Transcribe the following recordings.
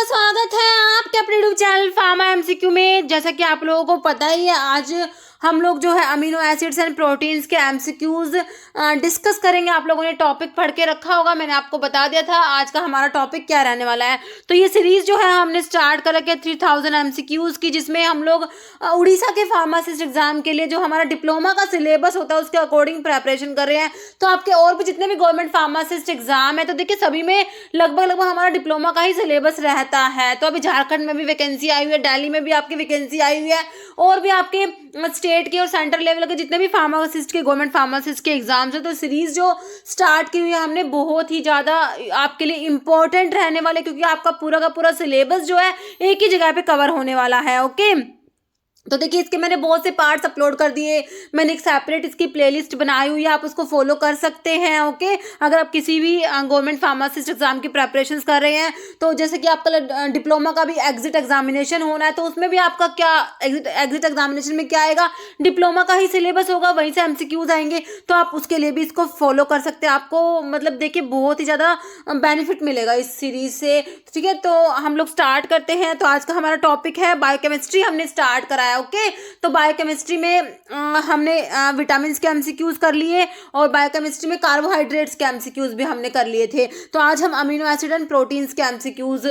का स्वागत है आपके अपने यूट्यूब चैनल फार्मा एमसीक्यू में। जैसा कि आप लोगों को पता ही है, आज हम लोग जो है अमीनो एसिड्स एंड प्रोटीन्स के एमसीक्यूज डिस्कस करेंगे। आप लोगों ने टॉपिक पढ़ के रखा होगा, मैंने आपको बता दिया था आज का हमारा टॉपिक क्या रहने वाला है। तो ये सीरीज जो है हमने स्टार्ट कर रखी है 3000 एमसीक्यूज की, जिसमें हम लोग उड़ीसा के फार्मासिस्ट एग्जाम के लिए जो हमारा डिप्लोमा का सिलेबस होता है उसके अकॉर्डिंग प्रेपरेशन कर रहे हैं। तो आपके और भी जितने भी गवर्नमेंट फार्मासिस्ट एग्जाम है, तो देखिए सभी में लगभग हमारा डिप्लोमा का ही सिलेबस रहता है। तो अभी झारखंड में भी वैकेंसी आई हुई है, दिल्ली में भी आपकी वैकेंसी आई हुई है, और भी आपके स्टेट के और सेंट्रल लेवल के जितने भी फार्मासिस्ट के गवर्नमेंट फार्मासिस्ट के एग्जाम्स हैं। तो सीरीज जो स्टार्ट की हुई है हमने, बहुत ही ज़्यादा आपके लिए इम्पोर्टेंट रहने वाले, क्योंकि आपका पूरा का पूरा सिलेबस जो है एक ही जगह पे कवर होने वाला है। ओके, तो देखिए इसके मैंने बहुत से पार्ट्स अपलोड कर दिए, मैंने एक सेपरेट इसकी प्लेलिस्ट बनाई हुई है, आप उसको फॉलो कर सकते हैं। ओके, अगर आप किसी भी गवर्नमेंट फार्मासिस्ट एग्जाम की प्रेपरेशंस कर रहे हैं, तो जैसे कि आपका डिप्लोमा का भी एग्जिट एग्जामिनेशन होना है, तो उसमें भी आपका क्या एग्जिट एग्जामिनेशन में क्या आएगा, डिप्लोमा का ही सिलेबस होगा, वहीं से एमसीक्यूज आएंगे। तो आप उसके लिए भी इसको फॉलो कर सकते हैं। आपको मतलब देखिए बहुत ही ज़्यादा बेनिफिट मिलेगा इस सीरीज से। ठीक है, तो हम लोग स्टार्ट करते हैं। तो आज का हमारा टॉपिक है बायोकेमिस्ट्री, हमने स्टार्ट कराया। ओके, तो बायोकेमिस्ट्री में हमने विटामिन्स के एमसीक्यूज कर लिए, और बायोकेमिस्ट्री में कार्बोहाइड्रेट्स के एमसीक्यूज भी हमने कर लिए थे। तो आज हम अमीनो एसिड एंड प्रोटीन्स के एमसीक्यूज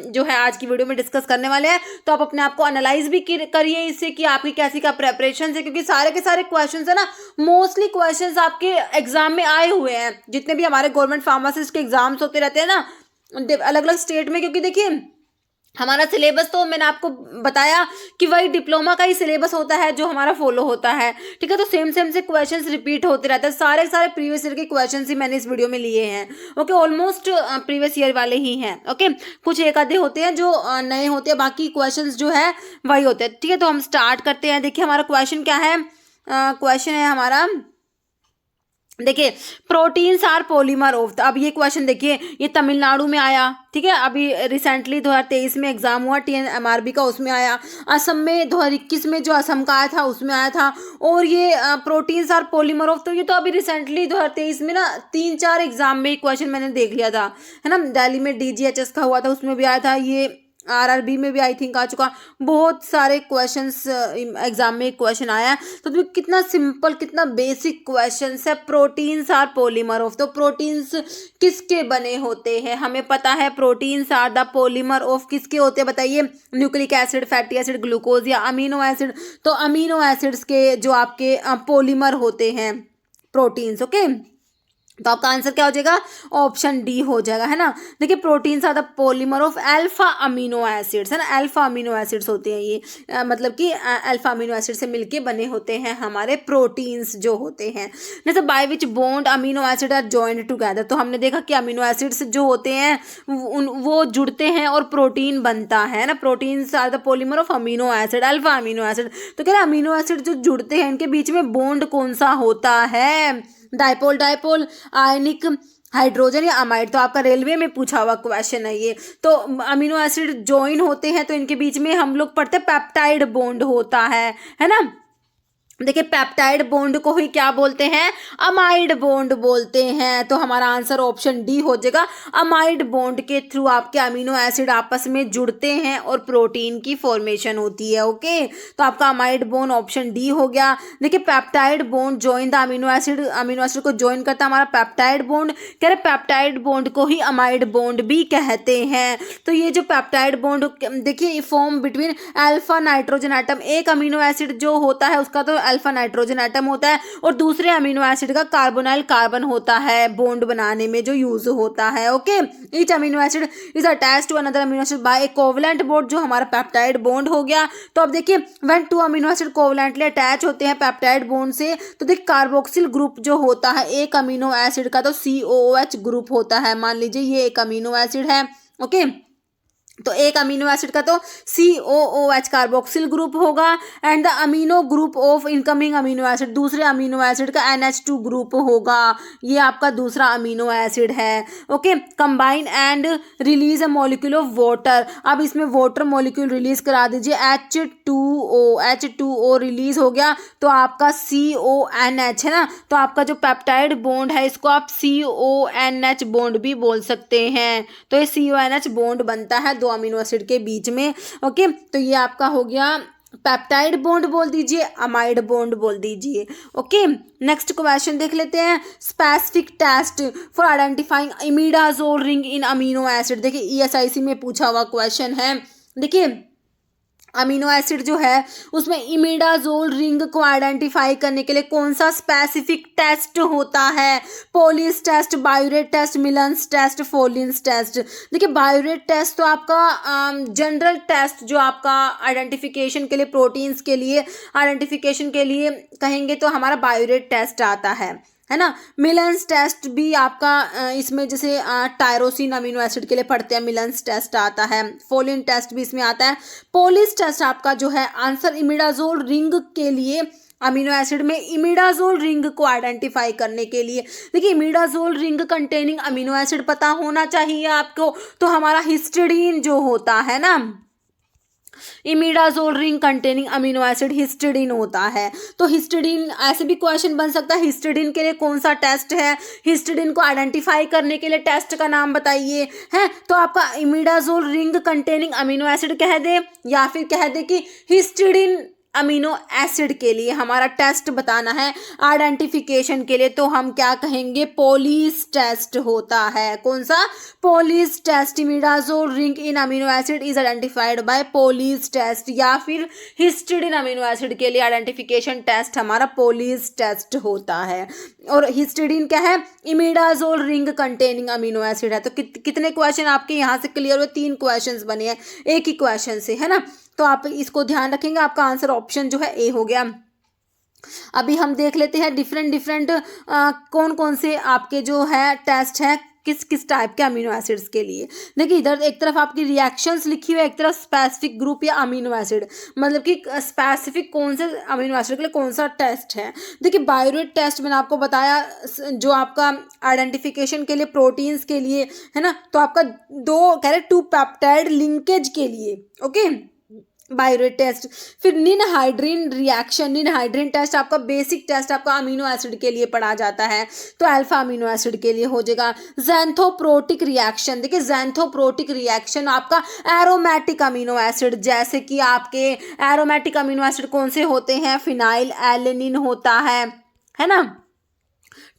जो है आज की वीडियो में डिस्कस करने वाले हैं। तो आप अपने आप को एनालाइज भी करिए इससे कि आपकी कैसी का प्रेपरेशन है, क्योंकि सारे के सारे क्वेश्चंस है ना, मोस्टली क्वेश्चंस आपके एग्जाम में आए हुए हैं। जितने भी हमारे गवर्नमेंट फार्मासिस्ट के एग्जाम्स होते रहते हैं ना अलग अलग स्टेट में, क्योंकि देखिए हमारा सिलेबस तो मैंने आपको बताया कि वही डिप्लोमा का ही सिलेबस होता है जो हमारा फॉलो होता है। ठीक है, तो सेम से क्वेश्चंस रिपीट होते रहते हैं, सारे प्रीवियस ईयर के क्वेश्चंस ही मैंने इस वीडियो में लिए हैं। ओके, ऑलमोस्ट प्रीवियस ईयर वाले ही हैं। ओके, कुछ एक आधे होते हैं जो नए होते हैं, बाकी क्वेश्चंस जो है वही होते हैं। ठीक है, तो हम स्टार्ट करते हैं। देखिए हमारा क्वेश्चन क्या है, क्वेश्चन है हमारा, देखिए प्रोटीन्स आर पॉलीमर ऑफ। अब ये क्वेश्चन देखिए, ये तमिलनाडु में आया। ठीक है, अभी रिसेंटली 2023 में एग्जाम हुआ TNMRB का, उसमें आया। असम में 2021 में जो असम का आया था उसमें आया था। और ये प्रोटीन्स आर पॉलीमर ऑफ, तो ये तो अभी रिसेंटली 2023 में ना 3-4 एग्जाम में क्वेश्चन मैंने देख लिया था, है ना। दिल्ली में DGHS का हुआ था, उसमें भी आया था, ये RRB में भी आई थिंक आ चुका। बहुत सारे क्वेश्चंस एग्जाम में क्वेश्चन आया है। तो देखिए कितना सिंपल, कितना बेसिक क्वेश्चंस है। प्रोटीन्स आर पॉलीमर ऑफ, तो प्रोटीन्स किसके बने होते हैं, हमें पता है। Proteins are the polymer of किसके होते हैं बताइए, nucleic acid, fatty acid, glucose या अमीनो एसिड। तो अमीनो एसिड्स के जो आपके पॉलीमर होते हैं प्रोटीन्स। ओके, तो आपका आंसर क्या हो जाएगा, ऑप्शन डी हो जाएगा, है ना। देखिए proteins are the polymer of alpha amino acids, है ना। अल्फा अमीनो एसिड्स होते हैं ये, मतलब कि अल्फा अमीनो एसिड से मिलके बने होते हैं हमारे प्रोटीन्स जो होते हैं। जैसे by which bond amino acid are joined together, तो हमने देखा कि अमीनो एसिड्स जो होते हैं वो जुड़ते हैं और प्रोटीन बनता है ना। Proteins are the polymer of amino acid, alpha amino acid. तो कह रहे अमीनो एसिड जो जुड़ते हैं इनके बीच में बॉन्ड कौन सा होता है, डाइपोल, डाइपोल, आयनिक, हाइड्रोजन या अमाइड। तो आपका रेलवे में पूछा हुआ क्वेश्चन है ये। तो अमीनो एसिड ज्वाइन होते हैं तो इनके बीच में हम लोग पढ़ते हैं पेप्टाइड बॉन्ड होता है ना। देखिए पेप्टाइड बॉन्ड को ही क्या बोलते हैं, अमाइड बॉन्ड बोलते हैं। तो हमारा आंसर ऑप्शन डी हो जाएगा। अमाइड बॉन्ड के थ्रू आपके अमीनो एसिड आपस में जुड़ते हैं और प्रोटीन की फॉर्मेशन होती है। ओके, तो आपका अमाइड बॉन्ड ऑप्शन डी हो गया। देखिए peptide bond join the amino acid को जॉइन करता है हमारा पेप्टाइड बॉन्ड। कह रहे पेप्टाइड बॉन्ड को ही अमाइड बॉन्ड भी कहते हैं। तो ये जो पेप्टाइड बॉन्ड देखिए form between alpha nitrogen atom, एक अमीनो एसिड जो होता है उसका तो अल्फा नाइट्रोजन एटम होता है, और दूसरे अमीनो एसिड का कार्बोनाइल कार्बन होता है बॉन्ड बनाने में जो यूज होता है। Okay, each amino acid is attached to another amino acid by a covalent bond, जो हमारा पेप्टाइड बॉन्ड हो गया। तो अब देखिए when two amino acid covalently attach होते हैं पेप्टाइड बॉन्ड से, तो देखिए कार्बोक्सिल ग्रुप जो होता है एक अमीनो एसिड का, तो COOH ग्रुप होता है। मान लीजिए ये एक अमीनो एसिड है। ओके, तो एक अमीनो एसिड का तो COOH कार्बोक्सिल ग्रुप होगा, and the amino group of incoming amino acid, दूसरे अमीनो एसिड का NH2 ग्रुप होगा। ये आपका दूसरा अमीनो एसिड है। Okay, combine and release a molecule of water. अब इसमें वाटर मॉलिक्यूल रिलीज करा दीजिए, H2O रिलीज हो गया, तो आपका CONH है ना। तो आपका जो पेप्टाइड बॉन्ड है इसको आप CONH बॉन्ड भी बोल सकते हैं। तो ये CONH बॉन्ड बनता है, दो अमीनो एसिड के बीच में। ओके, तो ये आपका हो गया पेप्टाइड बॉन्ड बोल दीजिए, अमाइड बॉन्ड बोल दीजिए। ओके, नेक्स्ट क्वेश्चन देख लेते हैं। Specific test for identifying imidazole ring in amino acid. देखिए ESIC में पूछा हुआ क्वेश्चन है। देखिए अमीनो एसिड जो है उसमें इमिडाजोल रिंग को आइडेंटिफाई करने के लिए कौन सा स्पेसिफिक टेस्ट होता है? Pauly's test, biuret test, Millon's test, Folin's test. देखिए बायोरेट टेस्ट तो आपका जनरल टेस्ट जो आपका आइडेंटिफिकेशन के लिए, प्रोटीन्स के लिए आइडेंटिफिकेशन के लिए कहेंगे तो हमारा बायोरेट टेस्ट आता है ना। मिलन्स टेस्ट भी आपका इसमें जैसे टायरोसिन अमीनो एसिड के लिए पढ़ते हैं, मिलन्स टेस्ट आता है। फोलिन टेस्ट भी इसमें आता है। पोलिस टेस्ट आपका जो है आंसर इमिडाजोल रिंग के लिए, अमीनो एसिड में इमिडाजोल रिंग को आइडेंटिफाई करने के लिए। देखिए imidazole ring containing amino acid पता होना चाहिए आपको। तो हमारा हिस्टिडीन जो होता है ना, imidazole ring containing amino acid histidine होता है। तो हिस्टिडीन, ऐसे भी क्वेश्चन बन सकता है हिस्टिडीन के लिए कौन सा टेस्ट है, हिस्टिडीन को आइडेंटिफाई करने के लिए टेस्ट का नाम बताइए, है। तो आपका imidazole ring containing amino acid कह दे, या फिर कह दे कि हिस्टिडीन अमीनो एसिड के लिए हमारा टेस्ट बताना है आइडेंटिफिकेशन के लिए, तो हम क्या कहेंगे? पोलिस टेस्ट होता है। कौन सा? Pauly's test. Imidazole ring in amino acid is identified by Pauly's test. या फिर हिस्टिडीन अमीनो एसिड के लिए आइडेंटिफिकेशन टेस्ट हमारा पोलिस टेस्ट होता है। और हिस्टिडीन क्या है? Imidazole ring containing amino acid है। तो कितने क्वेश्चन आपके यहाँ से क्लियर हुए? 3 क्वेश्चन बने हैं एक ही क्वेश्चन से, है ना। तो आप इसको ध्यान रखेंगे, आपका आंसर ऑप्शन जो है ए हो गया। अभी हम देख लेते हैं डिफरेंट कौन कौन से आपके जो है टेस्ट है किस किस टाइप के अमीनो एसिड्स के लिए। देखिए इधर एक तरफ आपकी रिएक्शंस लिखी हुई है, एक तरफ स्पेसिफिक ग्रुप या अमीनो एसिड, मतलब कि स्पेसिफिक कौन से अमीनो एसिड के लिए कौन सा टेस्ट है। देखिए बायोरेट टेस्ट मैंने आपको बताया जो आपका आइडेंटिफिकेशन के लिए प्रोटीन्स के लिए है ना, तो आपका 2 पेप्टाइड लिंकेज के लिए। Okay, biuret test. फिर निनहाइड्रीन रिएक्शन, निनहाइड्रीन टेस्ट आपका बेसिक टेस्ट आपका अमीनो एसिड के लिए पढ़ा जाता है, तो अल्फा अमीनो एसिड के लिए हो जाएगा। ज़ैंथोप्रोटिक रिएक्शन, देखिए ज़ैंथोप्रोटिक रिएक्शन आपका एरोमेटिक अमीनो एसिड, जैसे कि आपके एरोमेटिक अमीनो एसिड कौन से होते हैं? फिनाइल एलेनिन होता है ना,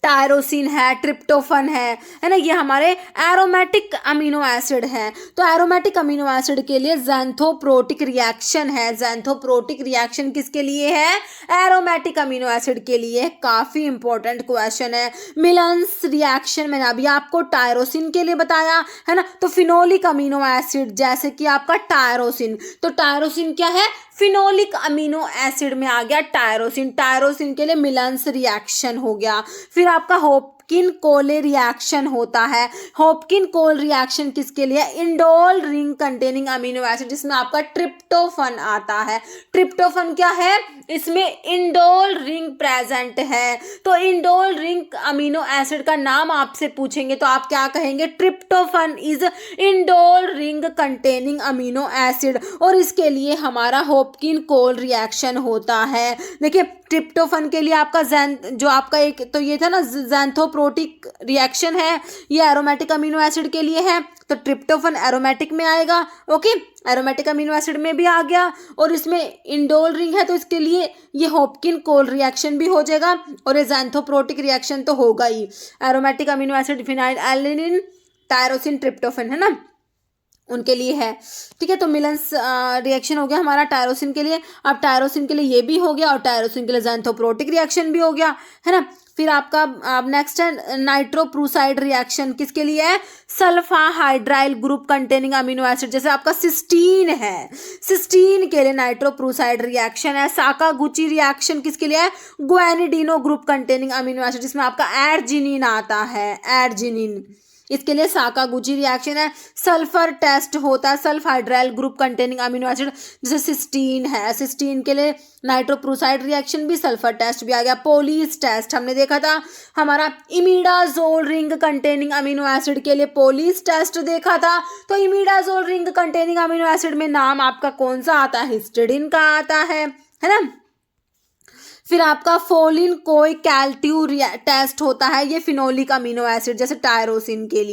टायरोसिन है, ट्रिप्टोफन है ना, ये हमारे एरोमेटिक अमीनो एसिड हैं। तो एरोमेटिक अमीनो एसिड के लिए ज़ैंथोप्रोटिक रिएक्शन है। ज़ैंथोप्रोटिक रिएक्शन किसके लिए है? एरोमेटिक अमीनो एसिड के लिए। काफ़ी इंपॉर्टेंट क्वेश्चन है। मिलन्स रिएक्शन मैंने अभी आपको टायरोसिन के लिए बताया है ना, तो फिनोलिक अमीनो एसिड जैसे कि आपका टायरोसिन, तो टायरोसिन क्या है? फिनोलिक अमीनो एसिड में आ गया टायरोसिन। टायरोसिन के लिए मिलन्स रिएक्शन हो गया। फिर आपका होपकिन कोले रिएक्शन होता है। होपकिन कोल रिएक्शन किसके लिए? Indole ring containing amino acid, जिसमें आपका ट्रिप्टोफन आता है। ट्रिप्टोफन क्या है? इसमें इंडोल रिंग प्रेजेंट है। तो इंडोल रिंग अमीनो एसिड का नाम आपसे पूछेंगे तो आप क्या कहेंगे? Tryptophan is indole ring containing amino acid, और इसके लिए हमारा होपकिन कोल रिएक्शन होता है। देखिए ट्रिप्टोफन के लिए आपका जो आपका एक तो ये था ना ज़ैंथोप्रोटिक रिएक्शन है, ये एरोमेटिक अमीनो एसिड के लिए है, तो ट्रिप्टोफन एरोमेटिक में आएगा। ओके, एरोमेटिक अमीनो एसिड में भी आ गया, और इसमें इंडोल रिंग है तो इसके लिए ये होपकिन कोल रिएक्शन भी हो जाएगा, और ये ज़ैंथोप्रोटिक रिएक्शन तो होगा ही। Aromatic amino acid phenyl alanine, tyrosine, tryptophan है ना, उनके लिए है। ठीक है, तो मिलन्स रिएक्शन हो गया हमारा टायरोसिन के लिए। अब टायरोसिन के लिए ये भी हो गया, और टायरोसिन के लिए ज़ैंथोप्रोटिक रिएक्शन भी हो गया, है ना। फिर आपका अब नेक्स्ट है नाइट्रोप्रूसाइड रिएक्शन, किसके लिए है? Sulphydryl group containing amino acid, जैसे आपका सिस्टीन है, सिस्टीन के लिए नाइट्रोप्रूसाइड रिएक्शन है। साकागुची रिएक्शन किसके लिए है? Guanidino group containing amino acid, जिसमें आपका एर्जिनिन आता है, एर्जिनिन, इसके लिए साकागुची रिएक्शन है। सल्फर टेस्ट होता है, sulphydryl group containing amino acid, जैसे सिस्टीन है, सिस्टीन के लिए नाइट्रोप्रूसाइड रिएक्शन भी, सल्फर टेस्ट भी आ गया। पोलिस टेस्ट हमने देखा था हमारा imidazole ring containing amino acid के लिए पोलिस टेस्ट देखा था। तो imidazole ring containing amino acid में नाम आपका कौन सा आता है? हिस्टिडीन का आता है ना। फिर आपका फोलिन कोई कैल्ट्यू टेस्ट होता है, ये फिनोलिक अमीनो एसिड, जैसे टायरोसिन के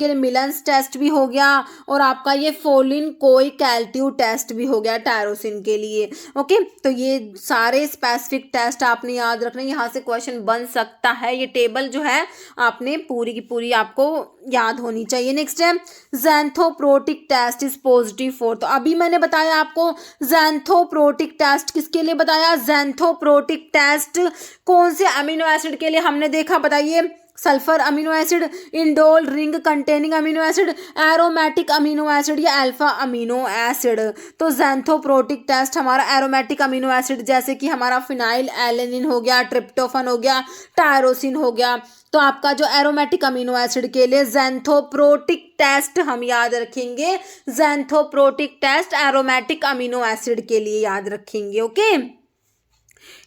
लिए मिलन्स टेस्ट भी हो गया, और आपका ये फोलिन कोई कैल्ट्यू टेस्ट भी हो गया टायरोसिन के लिए। ओके, तो ये सारे स्पेसिफिक टेस्ट आपने याद रखने, यहाँ से क्वेश्चन बन सकता है। ये टेबल जो है आपने पूरी की पूरी आपको याद होनी चाहिए। नेक्स्ट है ज़ैंथोप्रोटिक टेस्ट इज पॉजिटिव फॉर, तो अभी मैंने बताया आपको ज़ैंथोप्रोटिक टेस्ट किसके लिए बताया, ज़ैंथोप्रोटिक टेस्ट कौन से अमीनो एसिड के लिए हमने देखा, बताइए। Sulphur amino acid, indole ring containing amino acid, aromatic amino acid या अल्फा अमीनो एसिड। तो ज़ैंथोप्रोटिक टेस्ट हमारा एरोमेटिक अमीनो एसिड, जैसे कि हमारा फिनाइल एलेनिन हो गया, ट्रिप्टोफन हो गया, टायरोसिन हो गया। तो आपका जो एरोमेटिक अमीनो एसिड के लिए ज़ैंथोप्रोटिक टेस्ट हम याद रखेंगे, ज़ैंथोप्रोटिक टेस्ट एरोमेटिक अमीनो एसिड के लिए याद रखेंगे। Okay,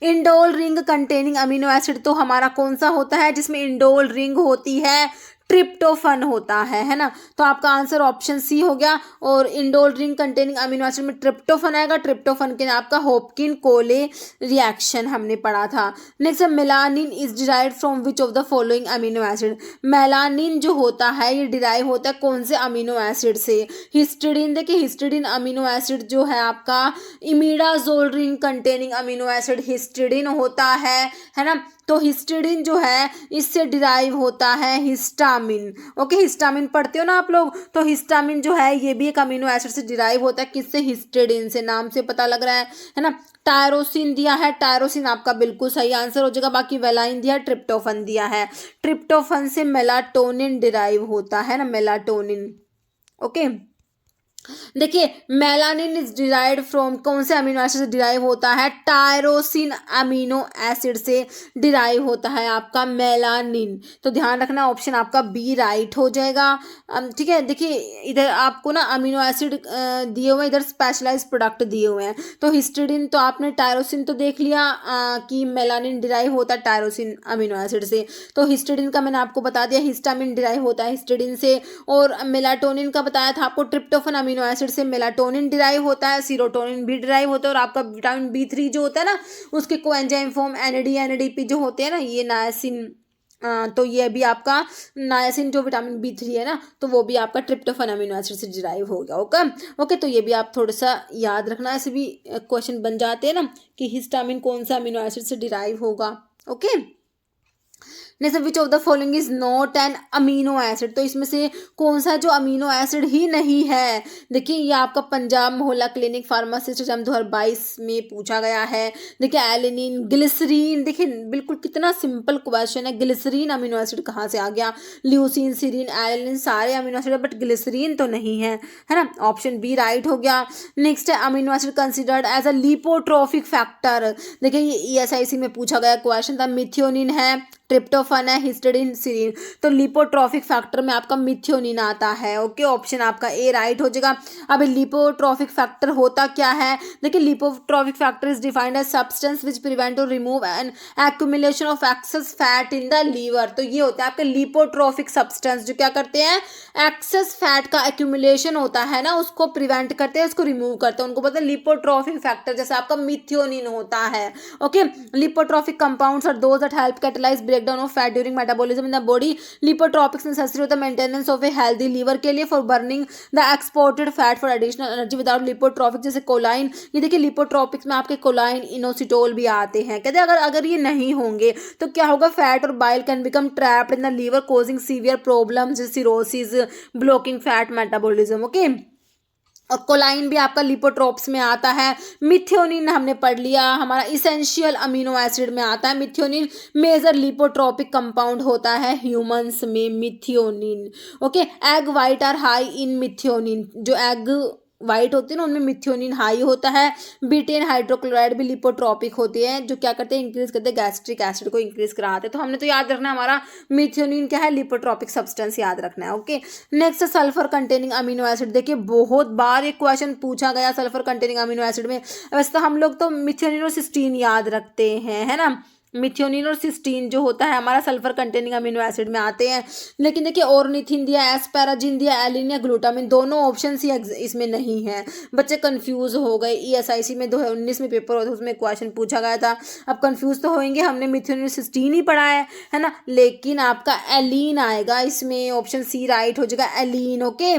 indole ring containing amino acid तो हमारा कौन सा होता है, जिसमें इंडोल रिंग होती है, ट्रिप्टोफन होता है ना। तो आपका आंसर ऑप्शन सी हो गया, और indole ring containing amino acid में ट्रिप्टोफन आएगा। ट्रिप्टोफन के आपका होपकिन कोले रिएक्शन हमने पढ़ा था। नेक्स्ट है melanin is derived from which of the following amino acid, melanin जो होता है ये डिराइव होता है कौन से अमीनो एसिड से, हिस्टिडीन। देखिए हिस्टिडीन अमीनो एसिड जो है आपका imidazole ring containing amino acid histidine होता है ना। तो हिस्टिडीन जो है इससे डिराइव होता है हिस्टामिन। ओके, हिस्टामिन पढ़ते हो ना आप लोग, तो हिस्टामिन जो है ये भी एक अमीनो एसिड से डिराइव होता है, किससे, हिस्टिडीन से, नाम से पता लग रहा है ना। टायरोसिन दिया है, टायरोसिन आपका बिल्कुल सही आंसर हो जाएगा। बाकी वेलाइन दिया है, ट्रिप्टोफन दिया है, ट्रिप्टोफन से मेलाटोनिन डिराइव होता है ना, मेलाटोनिन। ओके, देखिए मेलानिन इज डिराइव्ड फ्रॉम कौन से अमीनो एसिड से डिराइव होता है, टायरोसिन अमीनो एसिड से डिराइव होता है आपका मेलानिन। तो ध्यान रखना ऑप्शन आपका बी राइट हो जाएगा। ठीक है, देखिए इधर आपको ना अमीनो एसिड दिए हुए हैं, इधर स्पेशलाइज्ड प्रोडक्ट दिए हुए हैं। तो हिस्टिडीन तो आपने, टायरोसिन तो देख लिया कि मेलानिन डिराइव होता है टायरोसिन अमीनो एसिड से। तो हिस्टिडीन का मैंने आपको बता दिया, हिस्टामिन डिराइव होता है हिस्टिडीन से, और मेलाटोनिन का बताया था आपको, ट्रिप्टोफन अमीनो एसिड से मेलाटोनिन डिराइव होता है, सीरोटोनिन भी डिराइव होता है, और आपका विटामिन B3 जो होता है ना उसके कोएंजाइम फॉर्म NAD जो होते हैं ना, ये नायसिन, तो ये भी आपका नायसिन जो विटामिन B3 है ना, तो वो भी आपका ट्रिप्टोफन अमीनो एसिड से डिराइव होगा। ओके, तो ये भी आप थोड़ा सा याद रखना, ऐसे भी क्वेश्चन बन जाते हैं ना कि हिस्टामिन कौन सा अमीनो एसिड से डिराइव होगा। Okay, next which of the following is not an amino acid, तो इसमें से कौन सा जो अमीनो एसिड ही नहीं है। देखिए ये आपका पंजाब मोहल्ला क्लिनिक फार्मासिस्ट एग्जाम 2022 में पूछा गया है। देखिए एलेनिन, ग्लिसरीन, देखिए बिल्कुल कितना सिंपल क्वेश्चन है, ग्लिसरीन अमीनो एसिड कहाँ से आ गया, ल्यूसिन, सीरीन, एलेनिन सारे अमीनो एसिड है, बट ग्लिसरीन तो नहीं है ना। ऑप्शन बी राइट हो गया। नेक्स्ट है amino acid considered as a lipotropic factor, देखिए ये ESIC में पूछा गया क्वेश्चन था। मिथियोनिन है, ट्रिप्टोफन है, हिस्टिडीन, सीरीन, तो लिपोट्रोफिक फैक्टर में आपका मिथियोनिन आता है। ओके, ऑप्शन आपका ए राइट हो जाएगा। अब लिपोट्रोफिक फैक्टर होता क्या है, देखिए lipotropic factor is defined as substance which prevent और remove an accumulation of excess fat in the liver. तो ये होता है आपके लिपोट्रोफिक सब्सटेंस, जो क्या करते हैं, एक्सेस फैट का एक्यूमुलेशन होता है ना उसको प्रिवेंट करते हैं, उसको रिमूव करते हैं, उनको बोलते हैं लिपोट्रोफिक फैक्टर, जैसे आपका मिथियोनिन होता है। Okay, lipotropic compounds are those that help catalyse breakdown of fat during metabolism in the body. Lipotropics necessary होता है maintenance of a healthy liver के लिए, for burning the exported fat for additional energy without lipotropic, जैसे choline. ये देखिए लिपोट्रोपिक्स में आपके कोलाइन, inositol भी आते हैं। कहते हैं अगर ये नहीं होंगे तो क्या होगा, फैट और bile can become trapped in the liver causing severe problems, cirrhosis, blocking fat metabolism. Okay, और कोलाइन भी आपका लिपोट्रोप्स में आता है। मिथियोनिन हमने पढ़ लिया, हमारा इसेंशियल अमीनो एसिड में आता है। मिथियोनिन मेजर लिपोट्रोपिक कंपाउंड होता है ह्यूमंस में, methionine. Okay, egg white are high in methionine, जो एग वाइट होती है ना उनमें मिथियोनिन हाई होता है। बीटेन हाइड्रोक्लोराइड भी लिपोट्रोपिक होती है, जो क्या करते हैं, इंक्रीज करते हैं गैस्ट्रिक एसिड को इंक्रीज कराते हैं। तो हमने तो याद रखना है हमारा मिथियोनिन क्या है, लिपोट्रोपिक सब्सटेंस याद रखना है। Okay, next sulphur containing amino acid, देखिए बहुत बार एक क्वेश्चन पूछा गया सल्फर कंटेनिंग अमीनो एसिड में। वैसे तो हम लोग तो मिथियोनिन और सिस्टीन याद रखते हैं, है ना, मिथ्योनिन और सिस्टीन जो होता है हमारा सल्फर कंटेनिंग अमीनो एसिड में आते हैं। लेकिन देखिए ऑर्निथिन दिया, एस्पैराजिन दिया, एलिन या ग्लूटामिन, दोनों ऑप्शन ही इसमें नहीं है। बच्चे कंफ्यूज हो गए। ESIC में 2019 में पेपर होता है, उसमें क्वेश्चन पूछा गया था। अब कंफ्यूज तो होंगे, हमने मिथ्योनिन सिस्टीन ही पढ़ा है ना, लेकिन आपका एलिन आएगा इसमें। ऑप्शन सी राइट हो जाएगा, एलिन। ओके,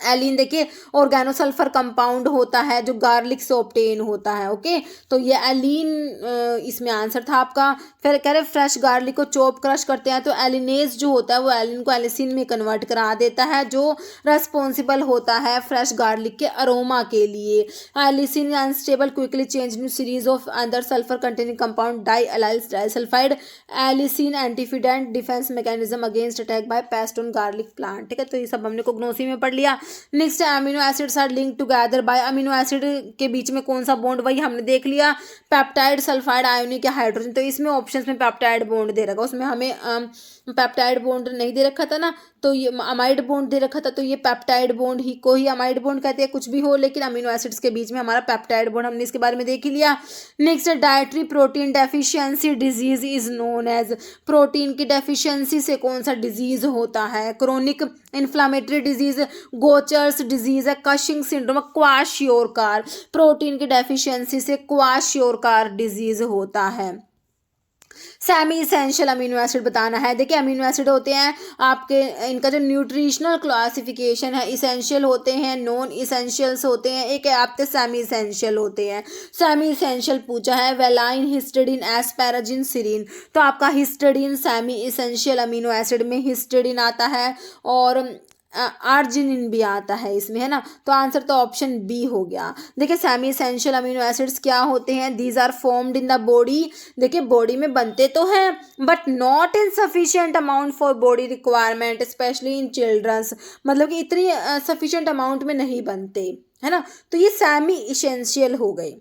एलिन देखिए ऑर्गेनोसल्फर कंपाउंड होता है जो गार्लिक से ऑब्टेन होता है। ओके, तो ये एलिन इसमें आंसर था आपका। फिर कह रहे फ्रेश गार्लिक को चॉप क्रश करते हैं तो एलिनेज जो होता है वो एलिन को एलिसिन में कन्वर्ट करा देता है, जो रेस्पॉन्सिबल होता है फ्रेश गार्लिक के अरोमा के लिए। Allicin unstable quickly change in series of other sulphur containing compound di allyl disulphide. Allicin antifeedant defence mechanism against attack by pest on garlic plant. ठीक है, तो ये सब हमने कोग्नोसी में पढ़ लिया। Next amino acids are link together by, amino acid के बीच में कौन सा बॉन्ड, वही हमने देख लिया, पेप्टाइड, सल्फाइड, आयोनिक या हाइड्रोजन। तो इसमें ऑप्शंस में पेप्टाइड बॉन्ड दे रखा, उसमें हमें पेप्टाइड बॉन्ड नहीं दे रखा था ना, तो ये अमाइड बॉन्ड दे रखा था, तो ये पेप्टाइड बॉन्ड ही को ही अमाइड बॉन्ड कहते हैं, कुछ भी हो, लेकिन अमीनो एसिड्स के बीच में हमारा पेप्टाइड बॉन्ड, हमने इसके बारे में देख ही लिया। Next dietary protein deficiency disease is known as, protein की डेफिशिएंसी से कौन सा डिजीज होता है, chronic inflammatory disease, Gaucher's disease है, कशिंग सिंड्रोम, क्वाशियोरकार। प्रोटीन की डेफिशिएंसी से क्वाशियोरकार डिजीज होता है। सेमी इसेंशियल अमीनो एसिड बताना है। देखिए अमीनो एसिड होते हैं आपके, इनका जो न्यूट्रिशनल क्लासिफिकेशन है, इसेंशियल होते हैं, नॉन इसेंशियल्स होते हैं, एक है आपके सेमी इसेंशियल होते हैं। सेमी इसेंशियल पूछा है, वेलाइन, हिस्टिडीन, एस्पैराजिन, सिरीन। तो आपका histidine semi essential amino acid में हिस्टिडीन आता है और आर्जिनिन भी आता है इसमें, है ना, तो आंसर तो ऑप्शन बी हो गया। देखिए सेमी एसेंशियल अमीनो एसिड्स क्या होते हैं, these are formed in the body. देखिए बॉडी में बनते तो हैं but not in sufficient amount for body requirement, specially in childrens, मतलब कि इतनी सफिशिएंट अमाउंट में नहीं बनते, है ना, तो ये सेमी इसेंशियल हो गए।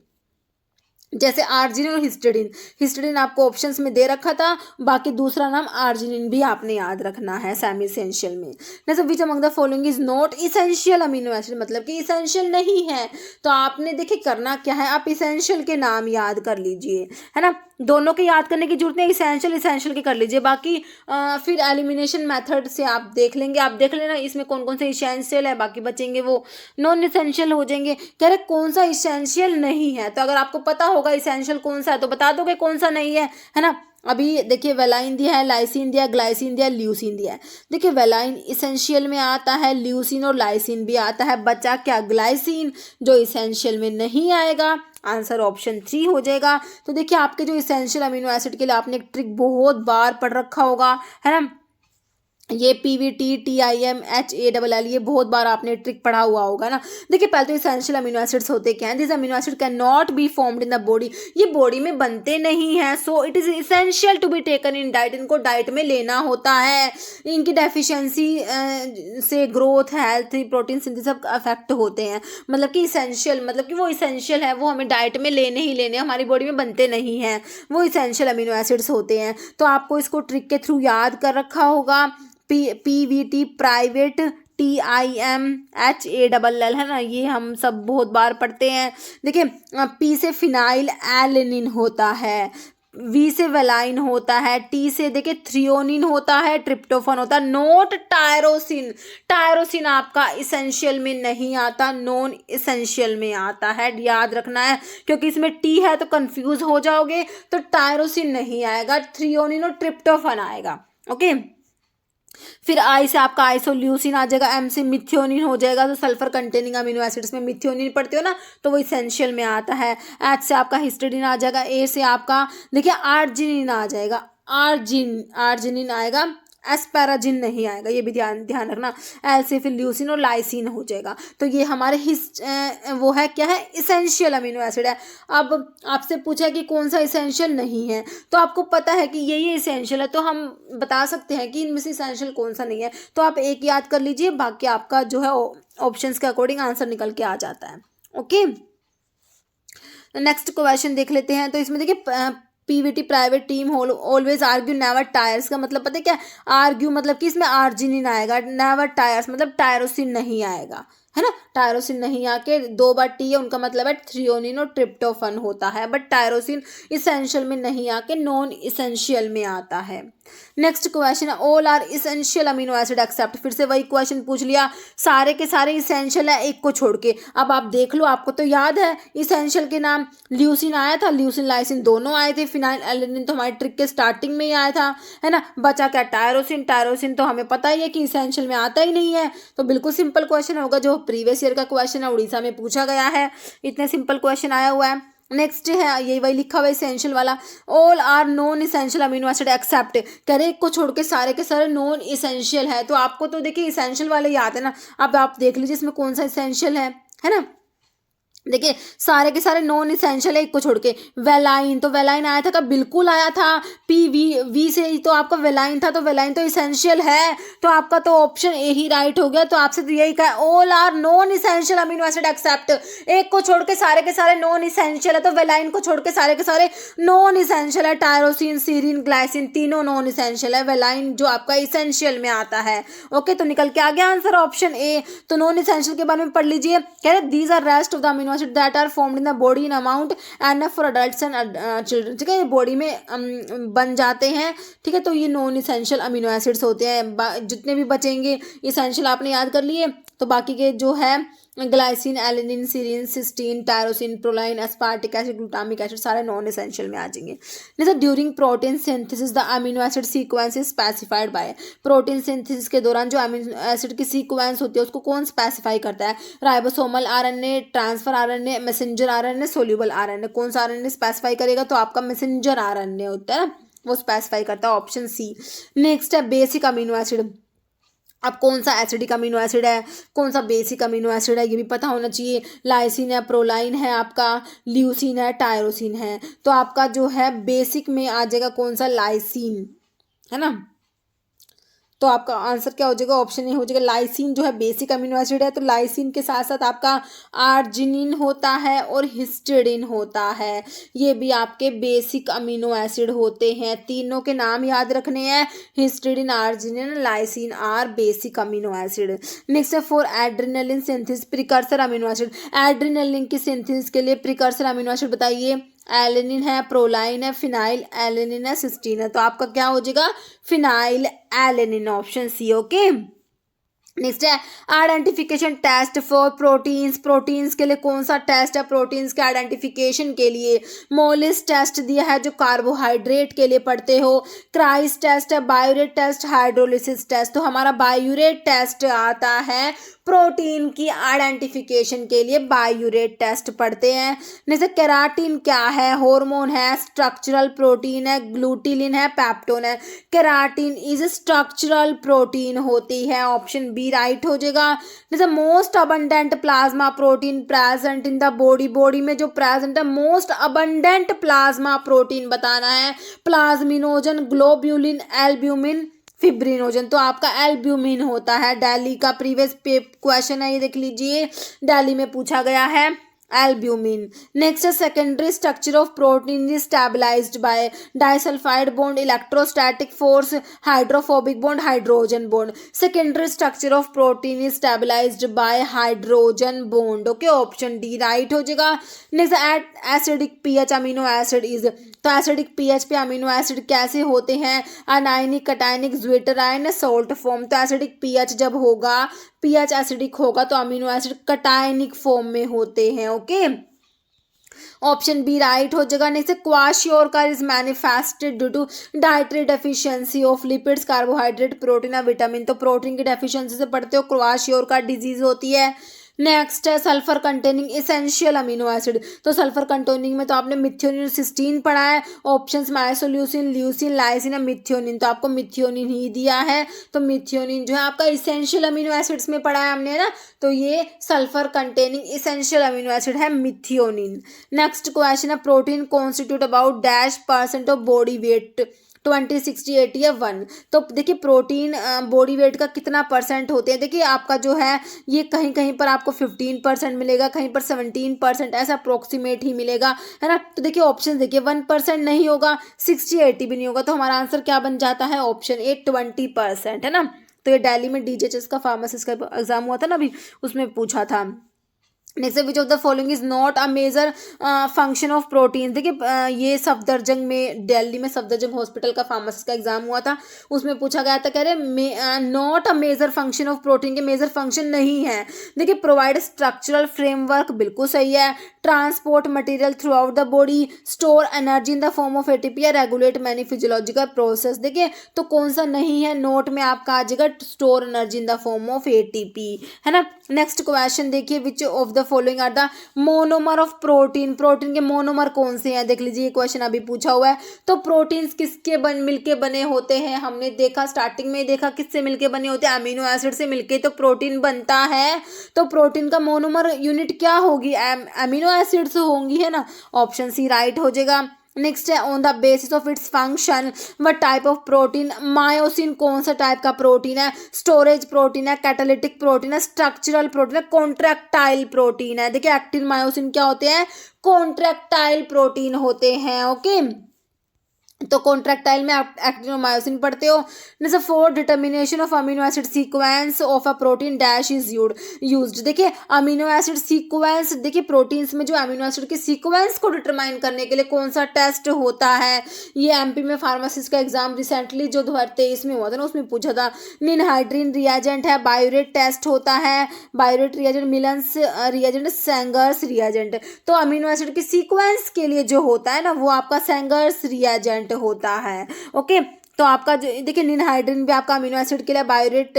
जैसे आर्जिनिन और हिस्टिडीन, हिस्टिडीन आपको ऑप्शंस में दे रखा था, बाकी दूसरा नाम आर्जिनिन भी आपने याद रखना है सेमी इसेंशियल में। जैसे which among the following is not essential amino acid, मतलब कि इसेंशियल नहीं है, तो आपने देखिए करना क्या है, आप इसेंशियल के नाम याद कर लीजिए, है ना, दोनों के याद करने की जरूरत नहीं, इसेंशियल के कर लीजिए, बाकी फिर एलिमिनेशन मेथड से आप देख लेंगे, आप देख लेना इसमें कौन कौन से इसेंशियल है, बाकी बचेंगे वो नॉन इसेंशियल हो जाएंगे। कह रहे कौन सा इसेंशियल नहीं है, तो अगर आपको पता होगा इसेंशियल कौन सा है तो बता दोगे कौन सा नहीं है ना। अभी देखिए वेलाइन दिया है, लाइसिन दिया, ग्लाइसिन दिया, ल्यूसिन दिया है। देखिए वेलाइन इसेंशियल में आता है, ल्यूसिन और लाइसिन भी आता है, बचा क्या, ग्लाइसिन, जो इसेंशियल में नहीं आएगा। आंसर ऑप्शन 3 हो जाएगा। तो देखिए आपके जो इसेंशियल अमीनो एसिड के लिए आपने एक ट्रिक बहुत बार पढ़ रखा होगा, है ना, ये PVT TIM HALL, ये बहुत बार आपने ट्रिक पढ़ा हुआ होगा ना। देखिए पहले तो इसेंशियल अमीनो एसिड्स होते क्या हैं, this amino acid can not be formed in the body, ये बॉडी में बनते नहीं हैं, so it is essential to be taken in diet, इनको डाइट में लेना होता है। इनकी डेफिशिएंसी से growth, health, protein synthesis affect होते हैं, मतलब कि इसेंशियल, मतलब कि वो इसेंशियल है, वो हमें डाइट में लेने ही लेने, हमारी बॉडी में बनते नहीं हैं, वो इसेंशियल अमीनो एसिड्स होते हैं। तो आपको इसको ट्रिक के थ्रू याद कर रखा होगा। PVT प्राइवेट, TIM HALL, है ना, ये हम सब बहुत बार पढ़ते हैं। देखिए P से फिनाइल एलेनिन होता है, V से वेलाइन होता है, T से देखिए थ्रियोनिन होता है, ट्रिप्टोफन होता है, नोट टायरोसिन। टायरोसिन आपका इसेंशियल में नहीं आता, नॉन इसेंशियल में आता है, याद रखना है, क्योंकि इसमें T है तो कंफ्यूज हो जाओगे, तो टायरोसिन नहीं आएगा, थ्रियोनिन और ट्रिप्टोफन आएगा। ओके, फिर I से आपका आइसोल्यूसिन आ जाएगा, M से मिथियोनिन हो जाएगा, तो सल्फर कंटेनिंग अमीनो एसिड्स में मिथियोनिन पढ़ते हो ना, तो वो इसेंशियल में आता है। H से आपका हिस्टिडीन आ जाएगा, A से आपका देखिए आर्जिनिन आ जाएगा, आर्जिनिन आएगा, एस्पैराजिन नहीं आएगा, ये भी ध्यान रखना। एल से फिर ल्यूसिन और लाइसिन हो जाएगा। तो ये हमारे वो है क्या है, इसेंशियल अमीनो एसिड है। अब आपसे पूछा है कि कौन सा इसेंशियल नहीं है, तो आपको पता है कि ये इसेंशियल है, तो हम बता सकते हैं कि इनमें से इसेंशियल कौन सा नहीं है। तो आप एक याद कर लीजिए, बाकी आपका जो है ऑप्शंस के अकॉर्डिंग आंसर निकल के आ जाता है। ओके, नेक्स्ट क्वेश्चन देख लेते हैं। तो इसमें देखिए PVT private team always argue never tyres का मतलब पता है क्या, आर्ग्यू मतलब कि इसमें आर्जिनिन आएगा, नेवर टायर्स मतलब टायरोसिन नहीं आएगा, है ना। टायरोसिन नहीं आके 2 बार टी है, उनका मतलब है थ्रियोनिन और ट्रिप्टोफन होता है, बट टायरोसिन इसेंशियल में नहीं आके नॉन इसेंशियल में आता है। नेक्स्ट क्वेश्चन है all are essential amino acid except. फिर से वही क्वेश्चन पूछ लिया, सारे के सारे इसेंशियल है एक को छोड़ के। अब आप देख लो, आपको तो याद है इसेंशियल के नाम, ल्यूसिन आया था, ल्यूसिन लाइसिन दोनों आए थे, फिनाइल एलेनिन तो हमारी ट्रिक के स्टार्टिंग में ही आया था, है ना। बचा क्या, टायरोसिन। टायरोसिन तो हमें पता ही है कि इसेंशियल में आता ही नहीं है, तो बिल्कुल सिंपल क्वेश्चन होगा, जो प्रीवियस ईयर का क्वेश्चन है उड़ीसा में पूछा गया है, इतने सिंपल क्वेश्चन आया हुआ है। नेक्स्ट है यही वही लिखा हुआ है इसेंशियल वाला, all are non essential amino acid except. कह रहे एक को छोड़ के सारे के सारे नॉन इसेंशियल है, तो आपको तो देखिए इसेंशियल वाले याद है ना। अब आप देख लीजिए इसमें कौन सा इसेंशियल है ना। देखिए सारे के सारे नॉन इसेंशियल है एक को छोड़ के। वेलाइन, तो वेलाइन आया था, कब, बिल्कुल आया था, पी वी से ही तो आपका वेलाइन था, तो वेलाइन तो इसेंशियल है, तो आपका तो ऑप्शन ए ही राइट हो गया। तो आपसे तो यही कहा all are non essential amino acid except, एक को छोड़ के सारे नॉन इसेंशियल है, तो वेलाइन को छोड़ के सारे नॉन इसेंशियल है। टायरोसिन, सीरिन, ग्लाइसिन तीनों नॉन इसेंशियल है, वेलाइन जो आपका इसेंशियल में आता है। ओके, तो निकल के आ गया आंसर ऑप्शन ए। तो नॉन इसेंशियल के बारे में पढ़ लीजिए, कह रहे these are rest of the amino acid that are formed in the body in amount enough for adults and children. ठीक है, ये बॉडी में बन जाते हैं, ठीक है, तो ये नॉन इसेंशियल अमीनो एसिड्स होते हैं। जितने भी बचेंगे इसेंशियल आपने याद कर लिए, तो बाकी के जो है glycine, alanine, serine, cysteine, tyrosine, proline, aspartic acid, glutamic acid सारे नॉन एसेंशियल में आ जाएंगे। जैसे during protein synthesis the amino acid sequence is specified by. Protein synthesis के दौरान जो अमीनो एसिड की सीक्वेंस होती है उसको कौन स्पेसिफाई करता है? Ribosomal RNA, transfer RNA, messenger RNA, soluble RNA. कौन सा आरएनए स्पेसिफाई करेगा? तो आपका मैसेंजर आरएनए होता है ना, वो स्पेसिफाई करता है, ऑप्शन सी। नेक्स्ट है बेसिक अमीनो एसिड। अब कौन सा एसिडिक अमीनो एसिड है, कौन सा बेसिक अमीनो एसिड है, ये भी पता होना चाहिए। लाइसिन है, प्रोलाइन है, आपका ल्यूसिन है, टायरोसिन है। तो आपका जो है बेसिक में आ जाएगा कौन सा? लाइसिन, है ना। तो आपका आंसर क्या हो जाएगा? ऑप्शन ए हो जाएगा, लाइसिन जो है बेसिक अमीनो एसिड है। तो लाइसिन के साथ साथ आपका आर्जिनिन होता है और हिस्टिडीन होता है, ये भी आपके बेसिक अमीनो एसिड होते हैं। तीनों के नाम याद रखने हैं, histidine, arginine, lysine are basic amino acid. Next है for adrenaline synthesis precursor amino acid. Adrenaline की सिंथेसिस के लिए प्रिकर्सर अमीनो एसिड बताइए। एलेनिन है, प्रोलाइन है, फिनाइल एलेनिन है, सिस्टीन है। तो आपका क्या हो जाएगा? Phenyl alanine, option C. Okay, next है identification test for proteins. Proteins के लिए कौन सा टेस्ट है? प्रोटीन्स के आइडेंटिफिकेशन के लिए मोलिस टेस्ट दिया है जो कार्बोहाइड्रेट के लिए पढ़ते हो, क्राइस टेस्ट है, बायोरेट टेस्ट, हाइड्रोलिसिस टेस्ट। तो हमारा बायोरेट टेस्ट आता है प्रोटीन की आइडेंटिफिकेशन के लिए, बायोरेट टेस्ट पढ़ते हैं। जैसे केराटिन क्या है? हार्मोन है, स्ट्रक्चरल प्रोटीन है, ग्लूटिलिन है, पेप्टोन है। केराटिन इज स्ट्रक्चरल प्रोटीन होती है, ऑप्शन बी राइट हो जाएगा। जैसे most abundant plasma protein present in the body, body में जो प्रेजेंट है मोस्ट अबंडेंट प्लाज्मा प्रोटीन बताना है। Plasminogen, globulin, albumin, fibrinogen. तो आपका एल्ब्यूमिन होता है। दिल्ली का प्रीवियस क्वेश्चन है, ये देख लीजिए, दिल्ली में पूछा गया है एल्ब्यूमिन। नेक्स्ट है secondary structure of protein is stabilised by disulphide bond, electrostatic force, hydrophobic bond, hydrogen bond. Secondary structure of protein is stabilised by hydrogen bond. Okay, option D right हो जाएगा। Next at acidic pH amino acid is. तो acidic pH पे amino acid कैसे होते हैं? Anionic, cationic, zwitterion, salt form. तो acidic pH जब होगा, पीएच एसिडिक होगा, तो अमीनो एसिड कटायनिक फॉर्म में होते हैं। ओके, ऑप्शन बी राइट हो जाएगा। Next kwashiorkor is manifested due to dietary deficiency of lipids, carbohydrate, protein और विटामिन। तो प्रोटीन की डेफिशिएंसी से पढ़ते हो, क्वाशियोरकर डिजीज होती है। नेक्स्ट है sulphur containing essential amino acid. तो सल्फर कंटेनिंग में तो आपने मिथियोनिन, सिस्टीन पढ़ा है। ऑप्शंस में आइसोल्यूसिन, ल्यूसिन, लाइसिन और मिथियोनिन। तो आपको मिथियोनिन ही दिया है, तो मिथियोनिन जो है आपका इसेंशियल अमीनो एसिड्स में पढ़ा है हमने, है ना। तो ये sulphur containing essential amino acid है मिथियोनिन। नेक्स्ट क्वेश्चन है protein constitute about %% of body weight, 20, 60, 80 या 1। तो देखिए प्रोटीन बॉडी वेट का कितना परसेंट होते हैं? देखिए आपका जो है ये कहीं कहीं पर आपको 15% मिलेगा, कहीं पर 17%, ऐसा अप्रोक्सीमेट ही मिलेगा, है ना। तो देखिए ऑप्शन देखिए, 1% नहीं होगा, 60, 80 भी नहीं होगा। तो हमारा आंसर क्या बन जाता है? ऑप्शन ए 20%, है ना। तो ये दिल्ली में DGHS का फार्मासिस्ट का एग्जाम हुआ था ना अभी, उसमें पूछा था। Next, which of the following is not a major function of protein. देखिए ये सफदरजंग में, दिल्ली में सफदरजंग हॉस्पिटल का फार्मासिस्ट का एग्जाम हुआ था, उसमें पूछा गया था, कह रहे not a major function of protein, के मेजर फंक्शन नहीं है। देखिए प्रोवाइड स्ट्रक्चरल फ्रेमवर्क, बिल्कुल सही है। Transport material throughout the body, store energy in the form of ATP या रेगुलेट मैनी फिजियोलॉजिकल प्रोसेस। देखिए तो कौन सा नहीं है, नोट में आपका आ जाएगा store energy in the form of ATP, है ना। नेक्स्ट क्वेश्चन देखिए, which of the following are the monomer of protein. Protein के मोनोमर कौन से हैं, देख लीजिए, ये क्वेश्चन अभी पूछा हुआ है। तो प्रोटीन्स किसके मिलके बने होते हैं, हमने देखा स्टार्टिंग में देखा किससे मिलके बने होते हैं, अमीनो एसिड से मिलके तो प्रोटीन बनता है। तो प्रोटीन का मोनोमर यूनिट क्या होगी, अमीनो एसिड्स होंगी, है ना। ऑप्शन सी राइट हो जाएगा। नेक्स्ट है, on the basis of its function what type of protein. Myosin कौन सा टाइप का प्रोटीन है, स्टोरेज प्रोटीन है, कैटालिटिक प्रोटीन है, स्ट्रक्चरल प्रोटीन है, कॉन्ट्रैक्टाइल प्रोटीन है। देखिए एक्टिन मायोसिन क्या होते हैं, कॉन्ट्रैक्टाइल प्रोटीन होते हैं। ओके, तो कॉन्ट्रैक्टाइल में आप एक्टिन और मायोसिन पढ़ते हो। जैसे for determination of amino acid sequence of a protein dash is used. देखिए अमीनो एसिड सीक्वेंस, देखिए प्रोटीन्स में जो अमीनो एसिड के सीक्वेंस को डिटरमाइन करने के लिए कौन सा टेस्ट होता है। ये MP में फार्मासिस्ट का एग्जाम रिसेंटली जो 2023 में हुआ था ना, उसमें पूछा था। निनहाइड्रीन रिएजेंट है, बायोरेट टेस्ट होता है, बायोरेट रिएजेंट, मिलन्स रिएजेंट, सेंगर्स रिएजेंट। तो अमीनो एसिड के सीक्वेंस के लिए जो होता है ना, वो आपका सेंगर्स रिएजेंट होता है। ओके, तो आपका देखिए निनहाइड्रीन भी आपका अमीनो एसिड के लिए, बायोरेट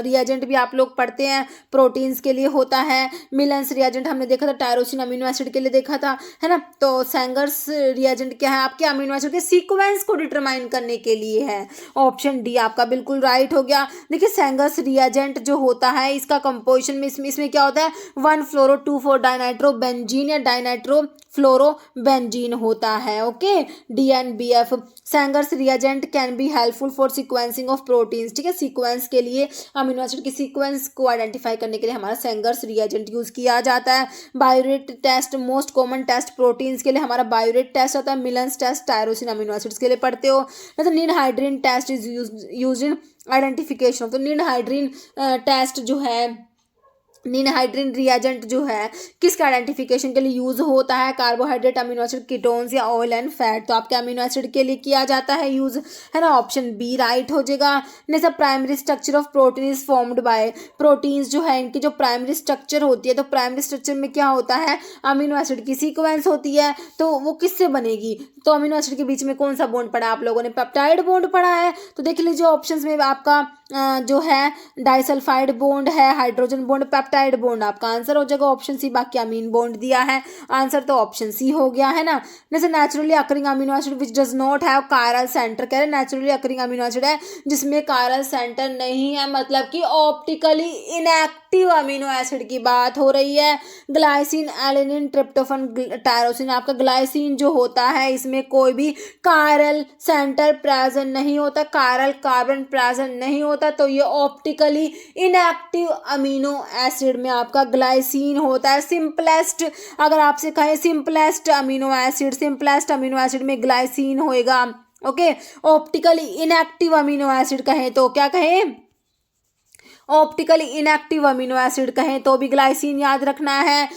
रिएजेंट भी आप लोग पढ़ते हैं, प्रोटीन्स के लिए होता है। मिलन्स रिएजेंट हमने देखा था, टायरोसिन अमीनो एसिड के लिए देखा था, है ना। तो सेंगर्स रिएजेंट क्या है, आपके अमीनो एसिड के सीक्वेंस को डिटरमाइन करने के लिए है। ऑप्शन डी आपका बिल्कुल राइट हो गया। देखिए सेंगर्स रिएजेंट जो होता है, इसका कंपोजिशन में इसमें क्या होता है, 1-fluoro-2,4 डाइनाइट्रो बेंजीन या डाइनाइट्रो फ्लोरोबेंजीन होता है। Okay, DNBF। Sanger's reagent can be helpful for sequencing of proteins. ठीक है, सीक्वेंस के लिए, अमीनो एसिड के सीक्वेंस को आइडेंटिफाई करने के लिए हमारा सेंगर्स रिएजेंट यूज किया जाता है। Biuret test, most common test proteins के लिए हमारा बायोरेट टेस्ट होता है। Millon's test tyrosine amino acids के लिए पढ़ते हो। तो ninhydrin test is use in identification of, तो निनहाइड्रीन टेस्ट जो है, निनहाइड्रीन रिएजेंट जो है किसके आइडेंटिफिकेशन के लिए यूज होता है, कार्बोहाइड्रेट, अमीनो एसिड, कीटोन्स या ऑयल एंड फैट। तो आपके अमीनो एसिड के लिए किया जाता है यूज, है ना। ऑप्शन बी राइट हो जाएगा। Next, primary structure of protein is formed by. Proteins जो है इनकी जो प्राइमरी स्ट्रक्चर होती है, तो प्राइमरी स्ट्रक्चर में क्या होता है, अमीनो एसिड की सीक्वेंस होती है। तो वो किससे बनेगी, तो अमीनो एसिड के बीच में कौन सा बॉन्ड पड़ा, आप लोगों ने पेप्टाइड बॉन्ड पढ़ा है। तो देख लीजिए ऑप्शंस में आपका जो है डाइसल्फाइड बॉन्ड है, हाइड्रोजन बॉन्ड, पेप्टाइड बॉन्ड आपका आंसर हो जाएगा ऑप्शन सी। बाकी अमीन बॉन्ड दिया है, आंसर तो ऑप्शन सी हो गया, है ना। जैसे naturally occurring amino acid which does not have chiral centre, कह रहे नेचुरली अकरिंग अमीनो एसिड है जिसमें कायरल सेंटर नहीं है, मतलब कि ऑप्टिकली इनएक्टिव अमीनो एसिड की बात हो रही है। ग्लाइसिन, एलेनिन, ट्रिप्टोफन, टायरोसिन, आपका ग्लाइसिन जो होता है इसमें कोई भी कायरल सेंटर प्रेजेंट नहीं होता, कायरल कार्बन प्रेजेंट नहीं होता, तो ये ऑप्टिकली इनएक्टिव अमीनो एसिड में आपका ग्लाइसिन होता है। सिंपलेस्ट, अगर आपसे कहें सिंपलेस्ट अमीनो एसिड में ग्लाइसिन होएगा। Okay, optically inactive amino acid कहें तो क्या कहें, ऑप्टिकली इनएक्टिव अमीनो एसिड कहें तो भी ग्लाइसिन याद रखना है।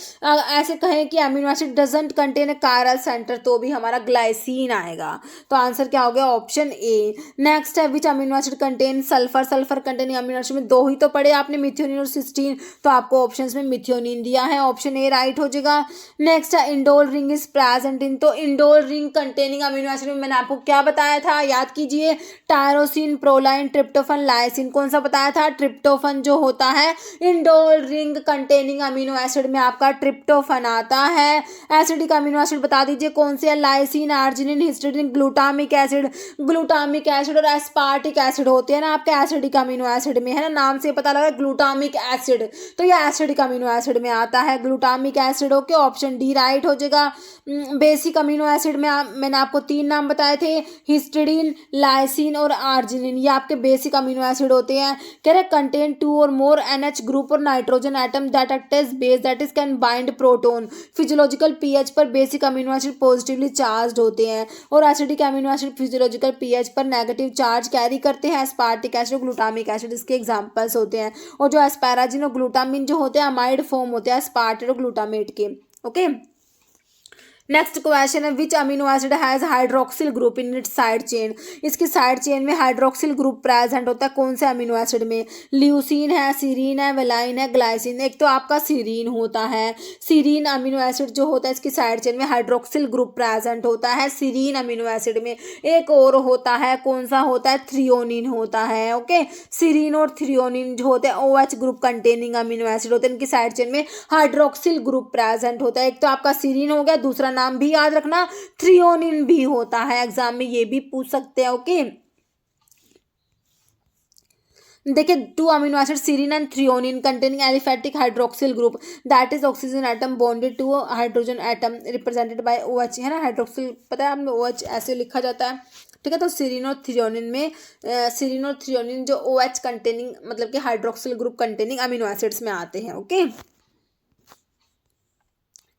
ऐसे कहें कि amino acid doesn't contain chiral centre तो भी हमारा ग्लाइसिन आएगा। तो आंसर क्या हो गया, ऑप्शन ए। नेक्स्ट है, which amino acid contain sulphur. Sulphur containing amino acid में दो ही तो पढ़े आपने, मिथियोनिन और सिस्टीन, तो आपको ऑप्शंस में मिथियोनिन दिया है, ऑप्शन ए राइट हो जाएगा। नेक्स्ट है, indole ring is present in, तो indole ring containing amino acid में मैंने आपको क्या बताया था, याद कीजिए, टायरोसिन, प्रोलाइन, ट्रिप्टोफन, लाइसिन। कौन सा बताया था, ट्रिप्टोफन जो होता है indole ring containing amino acid में आपका ट्रिप्टोफन आता है। एसिडिक अमीनो एसिड बता दीजिए कौन से है, lysine, arginine, histidine, glutamic acid और एस्पार्टिक एसिड होते हैं ना आपके एसिडिक अमीनो एसिड में, है ना। नाम से पता लगा ग्लूटामिक एसिड, तो ये एसिडिक अमीनो एसिड में आता है, glutamic acid. Okay, option D right हो जाएगा। बेसिक अमीनो एसिड में मैंने आपको 3 नाम बताए थे, हिस्टिडीन, लाइसिन और आर्जिनिन, ये आपके बेसिक अमीनो एसिड होते हैं। कह रहे contain contain 2 or more NH group और nitrogen atom that act as base that is can bind proton। Physiological pH पर basic amino acid positively charge होते हैं और acidic amino acid physiological pH पर नेगेटिव चार्ज कैरी करते हैं। Aspartic acid और glutamic acid इसके एग्जांपल्स होते हैं। और जो एस्पैराजिन और ग्लूटामिन जो होते हैं अमाइड फॉर्म होते हैं एस्पार्टेट और ग्लूटामेट के। ओके, नेक्स्ट क्वेश्चन है which amino acid has hydroxyl group in its side chain. इसकी साइड चेन में हाइड्रोक्सिल ग्रुप प्रेजेंट होता है कौन से अमीनो एसिड में? ल्यूसीन है, सीरीन है, वेलाइन है, ग्लाइसिन। एक तो आपका सीरीन होता है। सीरीन अमीनो एसिड जो होता है इसकी साइड चेन में हाइड्रोक्सिल ग्रुप प्रेजेंट होता है सीरीन अमीनो एसिड में। एक और होता है, कौन सा होता है? थ्रियोनिन होता है। ओके, सीरीन और थ्रियोनिन जो होते हैं OH group containing amino acid होते हैं। इनकी साइड चेन में हाइड्रोक्सिल ग्रुप प्रेजेंट होता है। एक तो आपका सीरीन हो गया, दूसरा नाम भी याद रखना थ्रियोनिन भी होता है, एग्जाम में ये भी पूछ सकते हैं। ओके, देखिए 2 amino acid serine and threonine containing aliphatic hydroxyl group that is oxygen atom bonded to hydrogen atom represented by OH, है ना। हाइड्रोक्सिल पता है आपने, OH ऐसे लिखा जाता है, ठीक है। तो सीरीन और थ्रियोनिन में सीरीन और थ्रियोनिन जो OH कंटेनिंग मतलब कि hydroxyl group containing amino acids में आते हैं। ओके,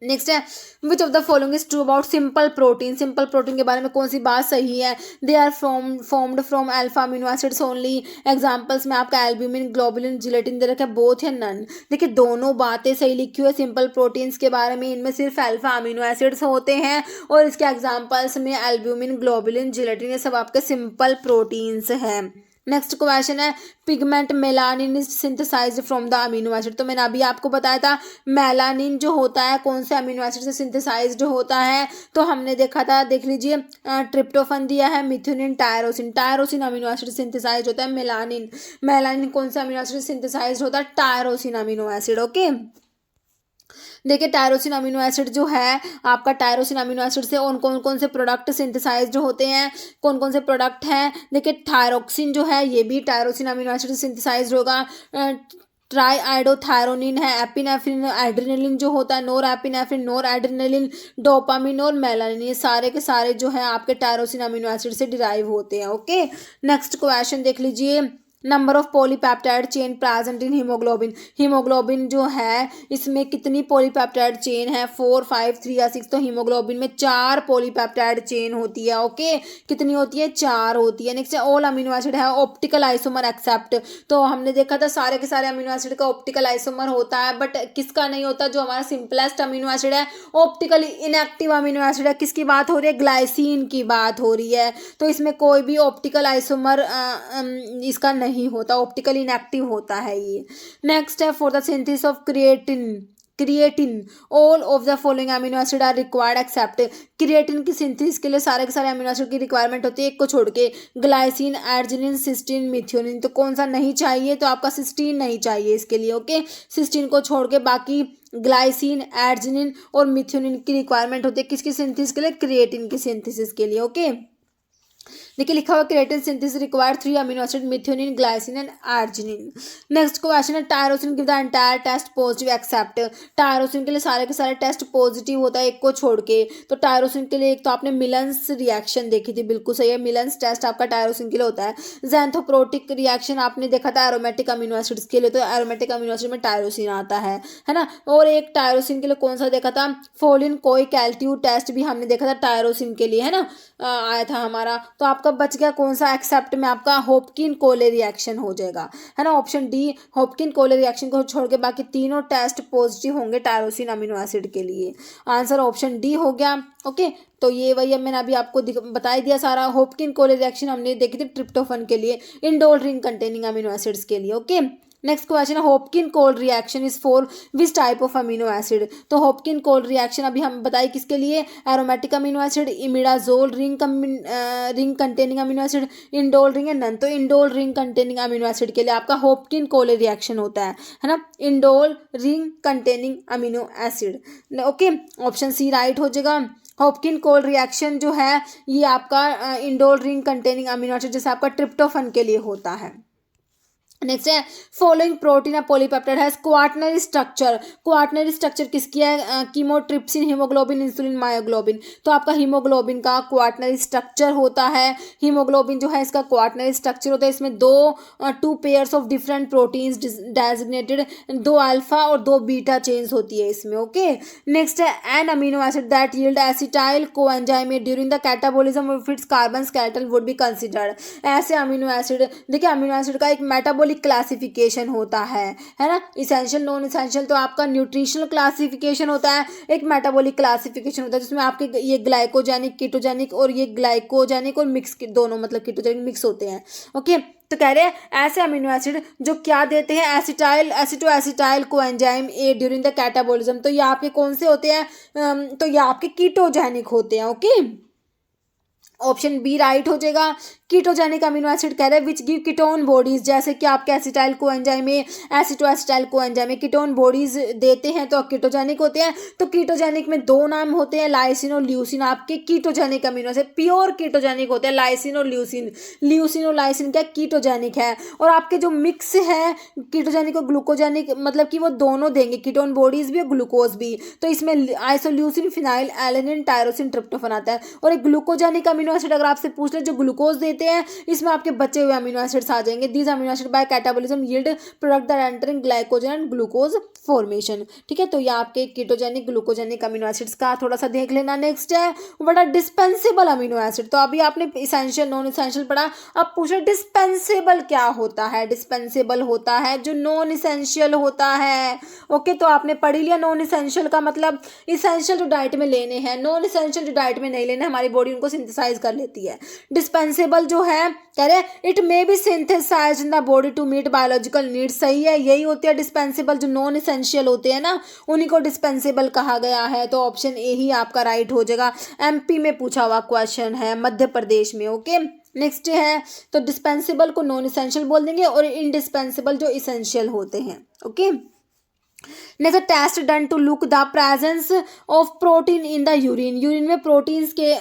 नेक्स्ट है which of the following is true about simple protein. Simple protein के बारे में कौन सी बात सही है? They are formed from alpha amino acids only. Examples में आपका एल्ब्यूमिन, ग्लोबुलिन, जिलेटिन दे रखा है, बोथ है नन। देखिए दोनों बातें सही लिखी हुई है सिंपल प्रोटीन्स के बारे में, इनमें सिर्फ अल्फा अमीनो एसिड्स होते हैं और इसके एग्जाम्पल्स में एल्ब्यूमिन, ग्लोबुलिन, जिलेटिन ये सब आपके सिंपल प्रोटीन्स हैं। नेक्स्ट क्वेश्चन है pigment melanin is synthesised from the amino acid. तो मैंने अभी आपको बताया था मेलानिन जो होता है कौन से अमीनो एसिड से सिंथेसाइज्ड होता है, तो हमने देखा था, देख लीजिए ट्रिप्टोफन दिया है, methionine, tyrosine. Tyrosine amino acid synthesise होता है मेलानिन। मेलानिन कौन सा अमीनो एसिड सिंथेसाइज होता है? Tyrosine amino acid. ओके, देखिए टायरोसिन अमीनो एसिड जो है आपका, टायरोसिन अमीनो एसिड से उन कौन कौन से प्रोडक्ट सिंथेसाइज होते हैं, कौन कौन से प्रोडक्ट हैं? देखिए थायरोक्सिन जो है ये भी टायरोसिन अमीनो एसिड से सिंथेसाइज होगा। ट्राई आइडोथायरोनिन है, एपिनेफ्रिन, एड्रेनलिन जो होता है, नोर एपिनेफ्रिन, नोर एड्रेनलिन, डोपामिन और मेलानिन, ये सारे के सारे जो है आपके टायरोसिन अमीनो एसिड से डिराइव होते हैं। ओके, नेक्स्ट क्वेश्चन देख लीजिए number of polypeptide chain present in haemoglobin. Haemoglobin जो है इसमें कितनी पॉलीपेप्टाइड चेन है? 4, 5, 3 या 6। तो हीमोग्लोबिन में 4 पॉलीपेप्टाइड चेन होती है। ओके, कितनी होती है? 4 होती है। नेक्स्ट ऑल अमीनो एसिड है ऑप्टिकल आइसोमर एक्सेप्ट। तो हमने देखा था सारे के सारे अमीनो एसिड का ऑप्टिकल आइसोमर होता है, बट किसका नहीं होता? जो हमारा सिंपलेस्ट अमीनो एसिड है ऑप्टिकली इनएक्टिव अमीनो एसिड है। किसकी बात हो रही है? ग्लाइसिन की बात हो रही है। तो इसमें कोई भी ऑप्टिकल आइसोमर इसका नहीं होता, ऑप्टिकली इनएक्टिव होता है ये। नेक्स्ट है for the synthesis of creatine all of the following amino acid are required except. Creatine की सिंथेसिस के लिए सारे के सारे अमीनो एसिड की रिक्वायरमेंट होती है, एक को छोड़ के, ग्लाइसिन, एर्जिनिन, सिस्टीन, मिथ्योनिन। तो कौन सा नहीं चाहिए? तो आपका सिस्टीन नहीं चाहिए इसके लिए। ओके, सिस्टीन को छोड़ के बाकी ग्लाइसिन, एर्जिनिन और मिथ्योनिन की रिक्वायरमेंट होती है किसकी सिंथेसिस के लिए? क्रिएटिन की सिंथेसिस के लिए। ओके, देखिए लिखा हुआ creatine synthesis require 3 amino acid methionine, glycine and arginine. Next question है tyrosine give the entire test positive except. Tyrosine के लिए सारे के सारे टेस्ट पॉजिटिव होता है एक को छोड़ के। तो टायरोसिन के लिए एक तो आपने मिलन्स रिएक्शन देखी थी, बिल्कुल सही है, मिलन्स टेस्ट आपका टायरोसिन के लिए होता है। ज़ैंथोप्रोटिक रिएक्शन आपने देखा था एरोमेटिक अमीनो एसिड्स के लिए, तो एरोमेटिक अमीनो एसिड में टायरोसिन आता है ना। और एक टायरोसिन के लिए कौन सा देखा था? फोलिन कोई कैल्ट्यूड टेस्ट भी हमने देखा था टायरोसिन के लिए, है ना, आया था हमारा। तो आपका बच गया कौन सा? एक्सेप्ट में आपका होपकिन कोले रिएक्शन हो जाएगा, है ना, ऑप्शन डी। होपकिन कोले रिएक्शन को छोड़ के बाकी तीनों टेस्ट पॉजिटिव होंगे टायरोसिन अमीनो एसिड के लिए। आंसर ऑप्शन डी हो गया। ओके, तो ये वही है, मैंने अभी आपको बता दिया सारा। होपकिन कोले रिएक्शन हमने देखी थी ट्रिप्टोफन के लिए, indole ring containing amino acids के लिए। ओके, नेक्स्ट क्वेश्चन है Hopkin Cole reaction is for which type of amino acid. तो होपकिन कोल रिएक्शन अभी हम बताए किसके लिए? Aromatic amino acid, imidazole ring containing amino acid, indole ring and none. तो indole ring containing amino acid के लिए आपका होपकिन कोल रिएक्शन होता है ना, indole ring containing amino acid. Okay, option C right हो जाएगा। होपकिन कोल रिएक्शन जो है ये आपका indole ring containing amino acid जैसे आपका ट्रिप्टोफन के लिए होता है। नेक्स्ट है फॉलोइंग प्रोटीन या पॉलीपेप्टाइड है क्वाटनरी स्ट्रक्चर। क्वाटनरी स्ट्रक्चर किसकी है? Chymotrypsin, haemoglobin, insulin, myoglobin. तो आपका हीमोग्लोबिन का क्वाटनरी स्ट्रक्चर होता है। हीमोग्लोबिन जो है इसका क्वाटनरी स्ट्रक्चर होता है। इसमें two pairs of different proteins designated, 2 alpha और 2 बीटा चेन्स होती है इसमें। ओके, नेक्स्ट है an amino acid that yield acetyl coenzyme during the catabolism of its carbon skeleton would be considered. ऐसे अमीनो एसिड, देखिए अमीनो एसिड का एक metabolic classification होता है ना, इसेंशियल, नॉन इसेंशियल। तो आपका न्यूट्रिशनल क्लासिफिकेशन होता है, एक मेटाबॉलिक क्लासिफिकेशन होता है जिसमें आपके ये ग्लाइकोजेनिक, कीटोजेनिक और ये ग्लाइकोजेनिक और मिक्स दोनों, मतलब कीटोजेनिक मिक्स होते हैं। ओके, तो कह रहे हैं ऐसे अमीनो एसिड जो क्या देते हैं? Acetyl, एसिटो acetyl coenzyme A during the catabolism. तो ये आपके कौन से होते हैं? तो ये आपके कीटोजेनिक होते हैं। ओके, ऑप्शन बी राइट हो जाएगा। कीटोजेनिक अमीनो एसिड कह रहे हैं विच गिव कीटोन बॉडीज, जैसे कि आपके एसिटाइल कोएंजाइम में, एसिटो एसिटाइल कोएंजाइम में कीटोन बॉडीज देते हैं तो कीटोजेनिक होते हैं। तो कीटोजेनिक में 2 नाम होते हैं, लाइसिन और ल्यूसिन। आपके ketogenic amino acid pure ketogenic होते हैं, लाइसिन और ल्यूसिन। ल्यूसिन और लाइसिन क्या कीटोजेनिक है। और आपके जो मिक्स है कीटोजेनिक और ग्लूकोजेनिक, मतलब कि वो दोनों देंगे, कीटोन बॉडीज भी और ग्लूकोज भी। तो इसमें isoleucine, phenyl alanine, tyrosine, tryptophan आता है। और एक ग्लूकोजेनिक अमीनो एसिड अगर आपसे पूछ ले जो ग्लूकोज देते हैं, इसमें आपके बचे हुए अमीनो एसिड्स आ जाएंगे। These amino acid bye catabolism yield product that enter in glycogen and glucose formation. ठीक है, तो ये आपके कीटोजेनिक, ग्लूकोजेनिक अमीनो एसिड्स का थोड़ा सा देख लेना। नेक्स्ट है what are dispensable amino acid. तो अभी आपने इसेंशियल, नॉन इसेंशियल पढ़ा, अब पूछो डिस्पेंसेबल क्या होता है? डिस्पेंसेबल होता है जो नॉन इसेंशियल होता है। ओके, तो आपने पढ़ लिया नॉन इसेंशियल का मतलब इसेंशियल जो डाइट में लेने हैं, नॉन इसेंशियल जो डाइट में नहीं लेने, हमारी बॉडी उनको सिंथेसाइज कर लेती है। डिस्पेंसेबल जो है कह रहे it may be synthesised in the body to meet biological needs. सही है, यही होते हैं डिस्पेंसेबल, जो नॉन इसेंशियल होते हैं ना, उन्हीं को डिस्पेंसेबल कहा गया है। तो ऑप्शन ए ही आपका राइट हो जाएगा। एमपी में पूछा हुआ क्वेश्चन है, मध्य प्रदेश में। ओके, नेक्स्ट है तो डिस्पेंसेबल को नॉन इसेंशियल बोल देंगे और इनडिस्पेंसेबल जो इसेंशियल होते हैं। Okay, next test done to look the presence of protein in the urine. Urine में प्रोटीन्स के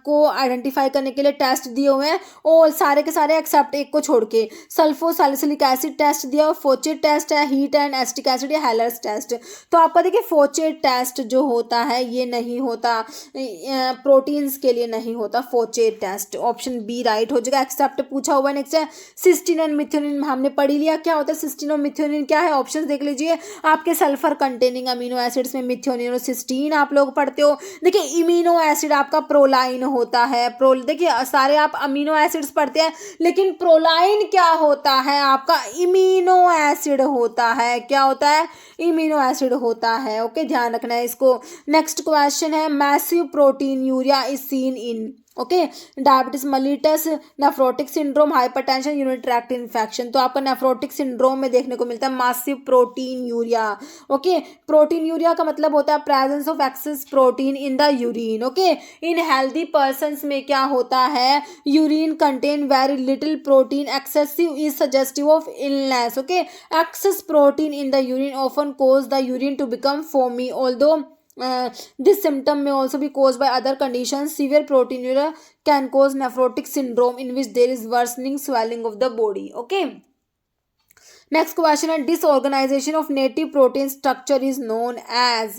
को आइडेंटिफाई करने के लिए टेस्ट दिए हुए हैं, और सारे के सारे एक्सेप्ट एक को छोड़ के। सल्फोसैलिसिलिक एसिड टेस्ट दिया, फोचेट टेस्ट है, हीट एंड एसिटिक एसिड या हेलर्स टेस्ट। तो आपका देखिए फोचेट टेस्ट जो होता है ये नहीं होता, प्रोटीन्स के लिए नहीं होता फोचेट टेस्ट। ऑप्शन बी राइट हो जाएगा। एक्सेप्ट पूछा हुआ है। नेक्स्ट है सिस्टीन एंड मिथ्योनिन, हमने पढ़ लिया क्या होता है सिस्टीन और मिथ्योनिन क्या है। ऑप्शन देख लीजिए, आपके सल्फर कंटेनिंग अमीनो एसिड्स में मिथ्योनिन और सिस्टीन आप लोग पढ़ते हो। देखिए इमीनो एसिड आपका प्रोलाइन होता है। देखिए सारे आप अमीनो एसिड्स पढ़ते हैं, लेकिन प्रोलाइन क्या होता है? आपका इमीनो एसिड होता है। क्या होता है? इमीनो एसिड होता है। ओके, ध्यान रखना है इसको। नेक्स्ट क्वेश्चन है massive protein urea is seen in. Okay, diabetes mellitus, nephrotic syndrome, hypertension, urinary tract infection. तो आपका नेफ्रोटिक सिंड्रोम में देखने को मिलता है massive protein urea. Okay, protein urea का मतलब होता है presence of access protein in the urine. Okay, in healthy persons में क्या होता है? Urine contain very little protein, excessive is suggestive of illness. Okay, access protein in the urine often cause the urine to become foamy, although this symptom may also be caused by other conditions. Severe proteinuria can cause nephrotic syndrome in which there is worsening swelling of the body. Okay. Next question है disorganisation of native protein structure is known as.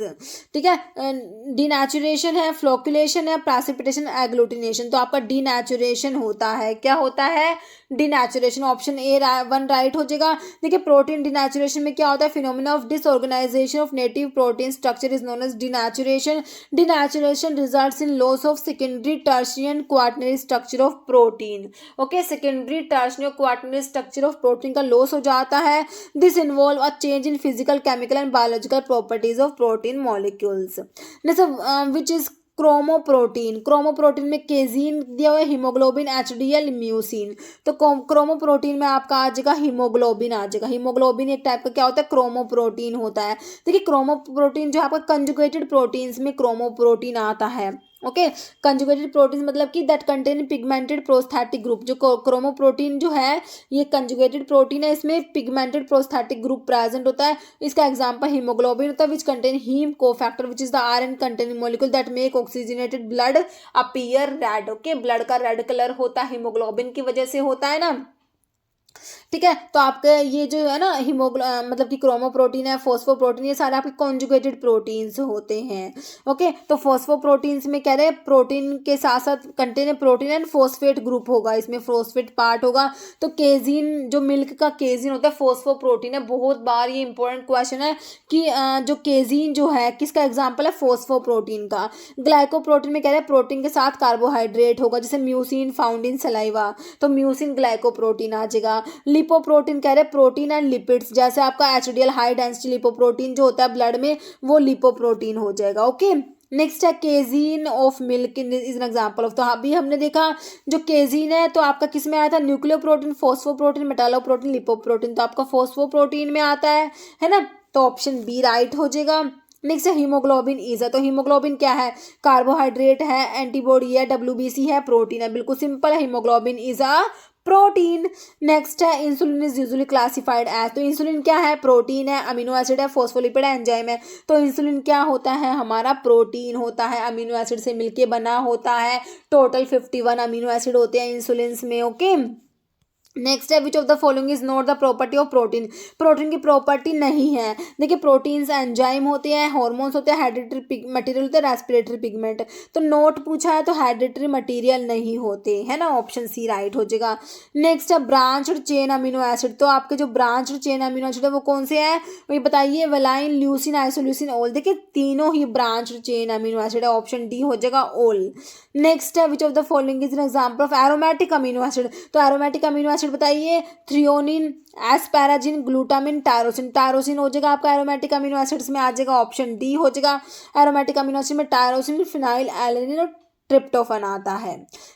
ठीक है, denaturation है, flocculation है, precipitation, agglutination. तो आपका denaturation होता है। क्या होता है? डिनेचुरेशन। ऑप्शन ए 1 राइट हो जाएगा। देखिए प्रोटीन डिनेचुरेशन में क्या होता है? Phenomena of disorganisation of native protein structure is known as denaturation. Denaturation results in loss of secondary, tertiary and quaternary structure of protein. Okay, secondary, tertiary और quaternary structure of protein का loss हो जाता है। This involve a change in physical, chemical and biological properties of protein molecules. Which is chromoprotein. Chromoprotein में casein दिया हुआ है, haemoglobin, HDL, mucin. तो क्रोमोप्रोटीन में आपका आ जाएगा हीमोग्लोबिन आ जाएगा। हीमोग्लोबिन एक टाइप का क्या होता है? क्रोमोप्रोटीन होता है। देखिए क्रोमोप्रोटीन जो आपका कंजुगेटेड प्रोटीन्स में क्रोमोप्रोटीन आता है। ओके, कंजुगेटेड प्रोटीन मतलब कि that contain pigmented prosthetic group. जो क्रोमोप्रोटीन जो है ये कंजुगेटेड प्रोटीन है, इसमें पिगमेंटेड प्रोस्थेटिक ग्रुप प्रेजेंट होता है। इसका एग्जांपल हीमोग्लोबिन होता है which contain haem cofactor which is the iron containing molecule that make oxygenated blood appear red. Okay, blood का रेड कलर होता है हीमोग्लोबिन की वजह से होता है ना। ठीक है। तो आपके ये जो है ना मतलब कि क्रोमोप्रोटीन है, फोस्फोप्रोटीन, ये सारे आपके कॉन्जुगेटेड प्रोटीन्स होते हैं। ओके, तो फोस्फोप्रोटीन्स में कह रहे हैं प्रोटीन के साथ साथ contain protein and phosphate group होगा, इसमें फोस्फेट पार्ट होगा। तो केजीन, जो मिल्क का केजीन होता है फोस्फोप्रोटीन है। बहुत बार ये इंपॉर्टेंट क्वेश्चन है कि जो केजीन जो है किसका एग्जाम्पल है, फोस्फोप्रोटीन का। ग्लाइकोप्रोटीन में कह रहे हैं प्रोटीन के साथ कार्बोहाइड्रेट होगा, जैसे म्यूसिन फाउंड इन सलाइवा, तो म्यूसिन ग्लाइकोप्रोटीन आ जाएगा। लिपोप्रोटीन कह रहे हैं प्रोटीन एंड लिपिड्स, जैसे आपका एचडीएल हाई डेंसिटी लिपोप्रोटीन जो होता है ब्लड में, वो लिपोप्रोटीन हो जाएगा। ओके, नेक्स्ट है casein of milk is an example of. तो अभी हमने देखा जो केजीन है तो आपका किस में आया था, न्यूक्लियोप्रोटीन, फोस्फोप्रोटीन, मेटालोप्रोटीन, लिपोप्रोटीन, तो आपका फोस्फोप्रोटीन में आता है ना। तो ऑप्शन बी राइट हो जाएगा। नेक्स्ट है हीमोग्लोबिन इज है, तो हीमोग्लोबिन क्या है, कार्बोहाइड्रेट है, एंटीबॉडी है, डब्ल्यूबीसी है, प्रोटीन है। बिल्कुल सिंपल है, haemoglobin is a protein. Next है insulin is usually classified as, तो इंसुलिन क्या है, प्रोटीन है, अमीनो एसिड है, फोस्फोलिपिड है, एंजाइम है। तो इंसुलिन क्या होता है, हमारा प्रोटीन होता है, अमीनो एसिड से मिलके बना होता है। टोटल 51 अमीनो एसिड होते हैं इंसुलिन में। ओके, नेक्स्ट है which of the following is not the property of protein, protein की प्रॉपर्टी नहीं है। देखिए प्रोटीन्स एंजाइम होते हैं, हार्मोन्स होते हैं, हाइड्रेटरी मटेरियल होते हैं, रेस्पिरेटरी पिगमेंट। तो नोट पूछा है तो हाइड्रेटरी मटेरियल नहीं होते, है ना, ऑप्शन सी राइट हो जाएगा। नेक्स्ट है ब्रांच्ड चेन अमीनो एसिड, तो आपके जो ब्रांच्ड चेन अमीनो एसिड है वो कौन से हैं, ये बताइए, वेलाइन, ल्यूसिन, आइसोल्यूसिन, ओल। देखिए तीनों ही ब्रांच्ड चेन अमीनो एसिड है, ऑप्शन डी हो जाएगा ओल। नेक्स्ट है which of the following is an example of aromatic amino acid, तो एरोमेटिक अमीनो एसिड बताइए, थ्रियोनिन, एस्पैराजिन, ग्लूटामिन, टायरोसिन। टायरोसिन हो जाएगा आपका एरोमेटिक अमीनो एसिड्स में, आ जाएगा ऑप्शन डी हो जाएगा। एरोमेटिक अमीनो एसिड में टायरोसिन, फिनाइल एलानिन और ट्रिप्टोफन आता है।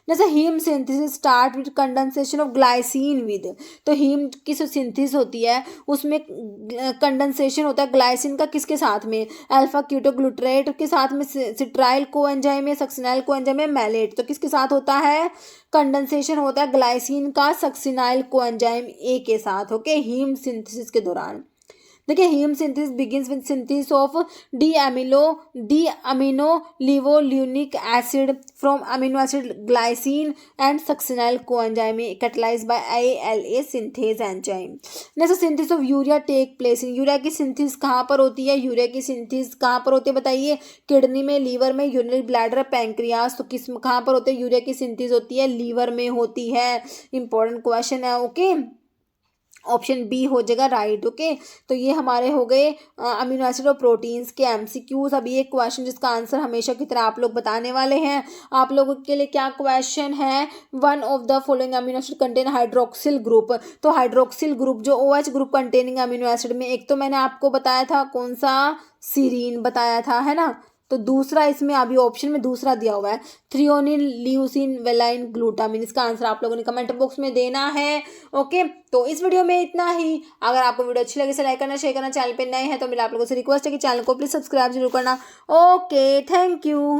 जैसे haem synthesis start with condensation of glycine with, तो हीम की जो सिंथेसिस होती है उसमें कंडेंसेशन होता है ग्लाइसिन का, किसके साथ में, अल्फा क्यूटोग्लूटरेट के साथ में, सिट्राइल कोएंजाइम में, सक्सिनाइल कोएंजाइम में, मैलेट। तो किसके साथ होता है, कंडेंसेशन होता है ग्लाइसिन का सक्सिनाइल कोएंजाइम ए के साथ। ओके, हीम सिंथेसिस के दौरान। देखिए haem synthesis begins with synthesis of D amino levulinic acid from amino acid glycine and succinyl coenzyme catalysed by ALA synthase enzyme. Next synthesis of urea take place in, urea की synthesis कहाँ पर होती है, urea की synthesis कहाँ पर होती है बताइए, किडनी में, लीवर में, यूरिनरी ब्लैडर, पैंक्रियास। तो किस कहाँ पर होते हैं, यूरिया की सिंथेसिस होती है लीवर में होती है। इंपॉर्टेंट क्वेश्चन है। ओके, ऑप्शन बी हो जाएगा राइट। ओके, तो ये हमारे हो गए अमीनो एसिड और प्रोटीन्स के एमसीक्यूज। अभी एक क्वेश्चन जिसका आंसर हमेशा की तरह आप लोग बताने वाले हैं। आप लोगों के लिए क्या क्वेश्चन है, one of the following amino acid contain hydroxyl group, तो हाइड्रोक्सिल ग्रुप जो OH group containing amino acid में, एक तो मैंने आपको बताया था कौन सा, सीरीन बताया था, है ना। तो दूसरा इसमें अभी ऑप्शन में दूसरा दिया हुआ है, थ्रियोनिन, ल्यूसिन, वेलाइन, ग्लूटामिन। इसका आंसर आप लोगों ने कमेंट बॉक्स में देना है। ओके, तो इस वीडियो में इतना ही। अगर आपको वीडियो अच्छी लगे तो लाइक करना, शेयर करना, चैनल पे नए हैं तो मेरा आप लोगों से रिक्वेस्ट है कि चैनल को प्लीज सब्सक्राइब जरूर करना। Okay, thank you.